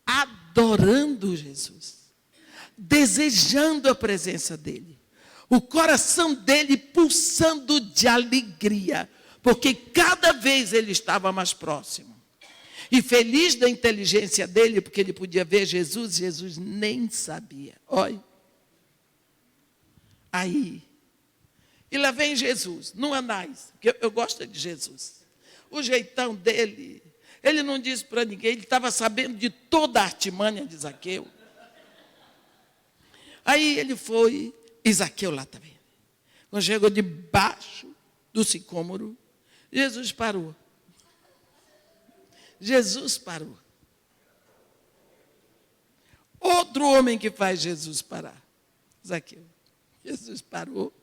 adorando Jesus, desejando a presença dele. O coração dele pulsando de alegria, porque cada vez ele estava mais próximo. E feliz da inteligência dele, porque ele podia ver Jesus, Jesus nem sabia. Olha. Aí, e lá vem Jesus, no Anás, porque eu gosto de Jesus. O jeitão dele, ele não disse para ninguém, ele estava sabendo de toda a artimanha de Zaqueu. Aí ele foi, e Zaqueu lá também. Quando chegou debaixo do sicômoro, Jesus parou. Jesus parou. Outro homem que faz Jesus parar, Zaqueu. Jesus parou.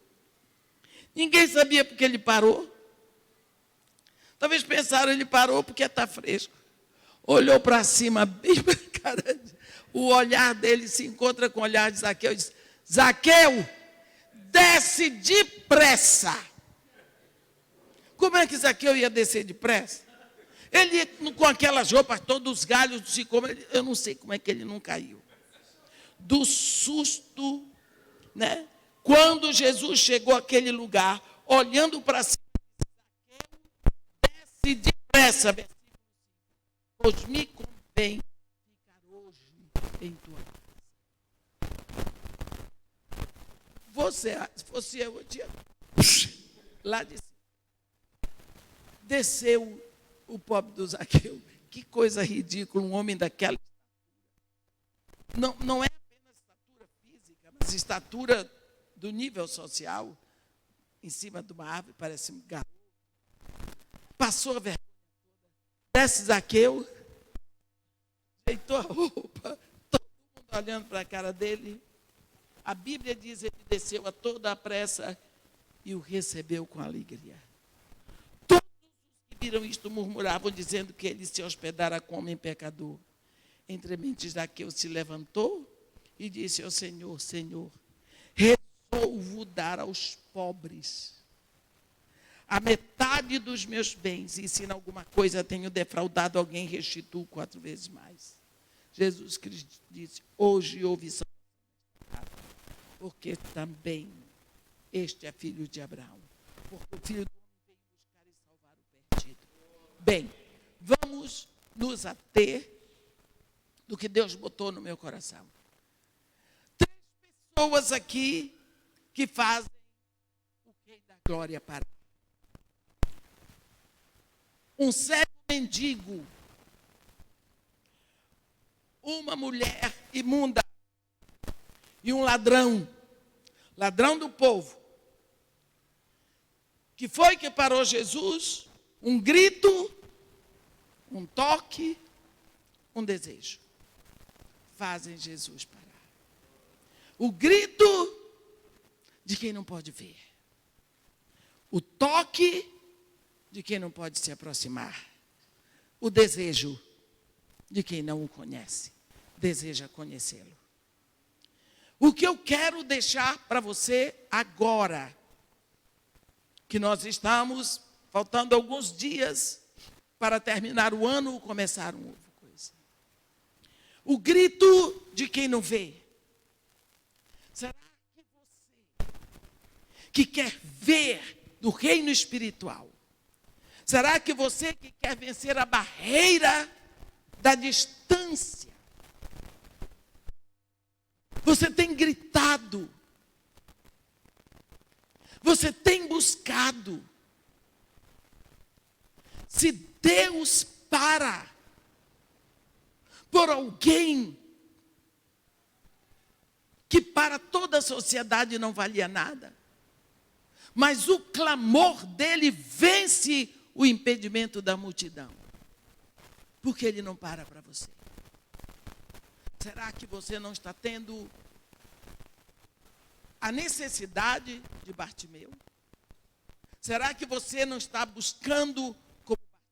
Ninguém sabia porque ele parou. Talvez pensaram, ele parou porque está fresco. Olhou para cima, bem para a cara. O olhar dele se encontra com o olhar de Zaqueu e diz, Zaqueu, desce depressa. Como é que Zaqueu ia descer depressa? Ele com aquelas roupas, todos os galhos do sicômoro, eu não sei como é que ele não caiu. Do susto, né? Quando Jesus chegou àquele lugar, olhando para cima, desce depressa, pois me convém ficar hoje em tua casa. Você, se fosse eu tinha lá de cima. Desceu o pobre do Zaqueu. Que coisa ridícula, um homem daquela. Não é apenas estatura física, mas estatura do nível social, em cima de uma árvore, parece um garoto. Passou a vergonha toda. Desce Zaqueu, ajeitou a roupa, todo mundo olhando para a cara dele. A Bíblia diz que ele desceu a toda a pressa e o recebeu com alegria. Todos os que viram isto murmuravam, dizendo que ele se hospedara com homem pecador. Entremente Zaqueu se levantou e disse ao Senhor, Senhor, resolvo dar aos pobres a metade dos meus bens, e se em alguma coisa tenho defraudado alguém, restituo 4 vezes mais. Jesus Cristo disse, hoje houve salvação, porque também este é filho de Abraão, porque o filho do homem veio buscar e salvar o perdido. Bem, vamos nos ater do que Deus botou no meu coração. 3 pessoas aqui que fazem o Rei da Glória parar. Um cego mendigo, uma mulher imunda e um ladrão do povo, que foi que parou Jesus, um grito, um toque, um desejo, fazem Jesus parar. O grito de quem não pode ver, o toque de quem não pode se aproximar, o desejo de quem não o conhece, deseja conhecê-lo. O que eu quero deixar para você agora, que nós estamos faltando alguns dias para terminar o ano ou começar uma nova coisa. O grito de quem não vê. Será que você, que quer ver do reino espiritual, será que você que quer vencer a barreira da distância, você tem gritado, você tem buscado, se Deus para por alguém que para toda a sociedade não valia nada, mas o clamor dele vence o impedimento da multidão, porque ele não para você. Será que você não está tendo a necessidade de Bartimeu? Será que você não está buscando como Bartimeu?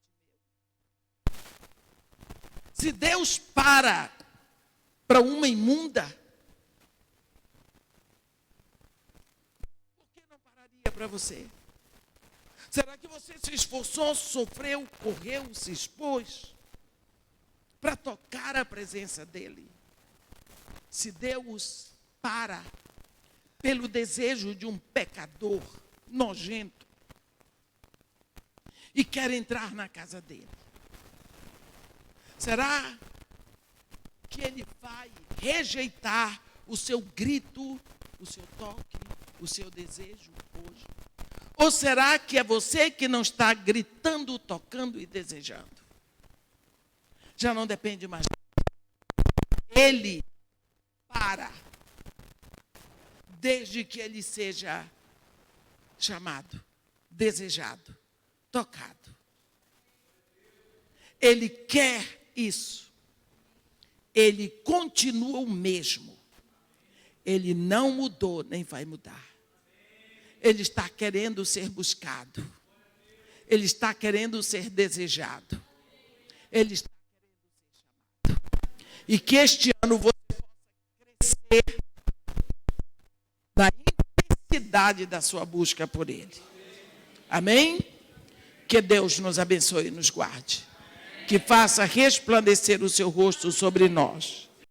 Se Deus para uma imunda, para você? Será que você se esforçou, sofreu, correu, se expôs para tocar a presença dele? Se Deus para pelo desejo de um pecador nojento e quer entrar na casa dele, será que ele vai rejeitar o seu grito, o seu toque, o seu desejo hoje? Ou será que é você que não está gritando, tocando e desejando? Já não depende mais. Ele para, desde que ele seja chamado, desejado, tocado. Ele quer isso. Ele continua o mesmo. Ele não mudou, nem vai mudar. Ele está querendo ser buscado. Ele está querendo ser desejado. Ele está querendo ser chamado. E que este ano você possa crescer na intensidade da sua busca por Ele. Amém? Que Deus nos abençoe e nos guarde. Que faça resplandecer o seu rosto sobre nós.